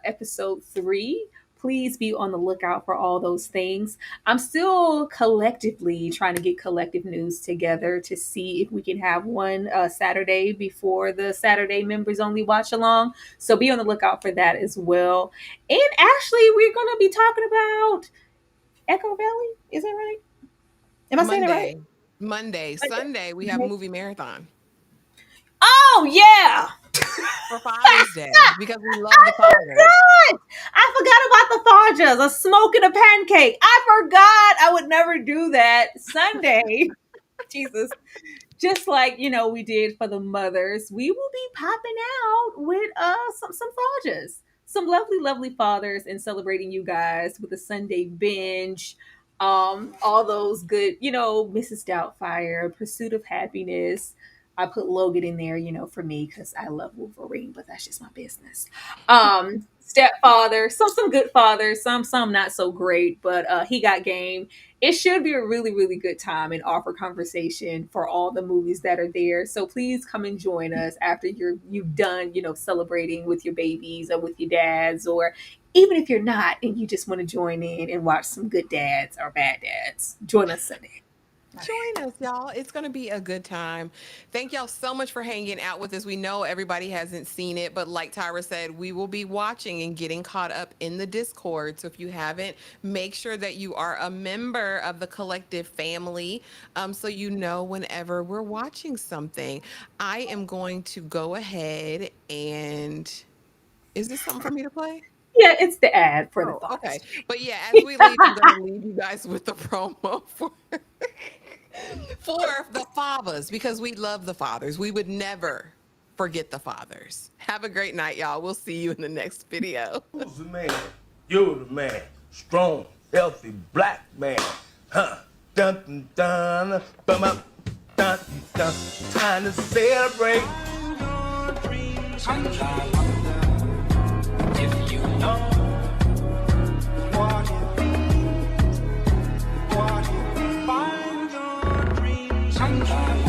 Episode 3. Please be on the lookout for all those things. I'm still collectively trying to get collective news together to see if we can have one Saturday before the Saturday members only watch along. So be on the lookout for that as well. And actually, we're going to be talking about Echo Valley. Is that right? Am I saying it right? Monday, Sunday, we have movie marathon Oh yeah. for Father's Day because we love the I fathers. forgot. I forgot about the Fajas, a smoke and a pancake. I forgot. I would never do that. Sunday. Jesus. Just like, we did for the mothers, we will be popping out with some Fajas. Some lovely, lovely fathers and celebrating you guys with a Sunday binge. All those good, Mrs. Doubtfire, Pursuit of Happiness. I put Logan in there, for me because I love Wolverine, but that's just my business. Stepfather, some good fathers, some not so great, but he got game. It should be a really, really good time and offer conversation for all the movies that are there. So please come and join us after you've done, celebrating with your babies or with your dads, or even if you're not and you just want to join in and watch some good dads or bad dads. Join us Sunday. Join us, y'all. It's going to be a good time. Thank y'all so much for hanging out with us. We know everybody hasn't seen it, but like Tyra said, we will be watching and getting caught up in the Discord. So if you haven't, make sure that you are a member of the collective family, so you know whenever we're watching something. I am going to go ahead and is this something for me to play? Yeah, it's the ad for the Oh, okay. fathers. But yeah, as we leave, I'm going to leave you guys with the promo for the fathers because we love the fathers. We would never forget the fathers. Have a great night, y'all. We'll see you in the next video. Who's the man? You're the man. Strong, healthy, black man. Huh? Dun dun dun. Bum up. Dun dun. Time to celebrate. If you know Sometimes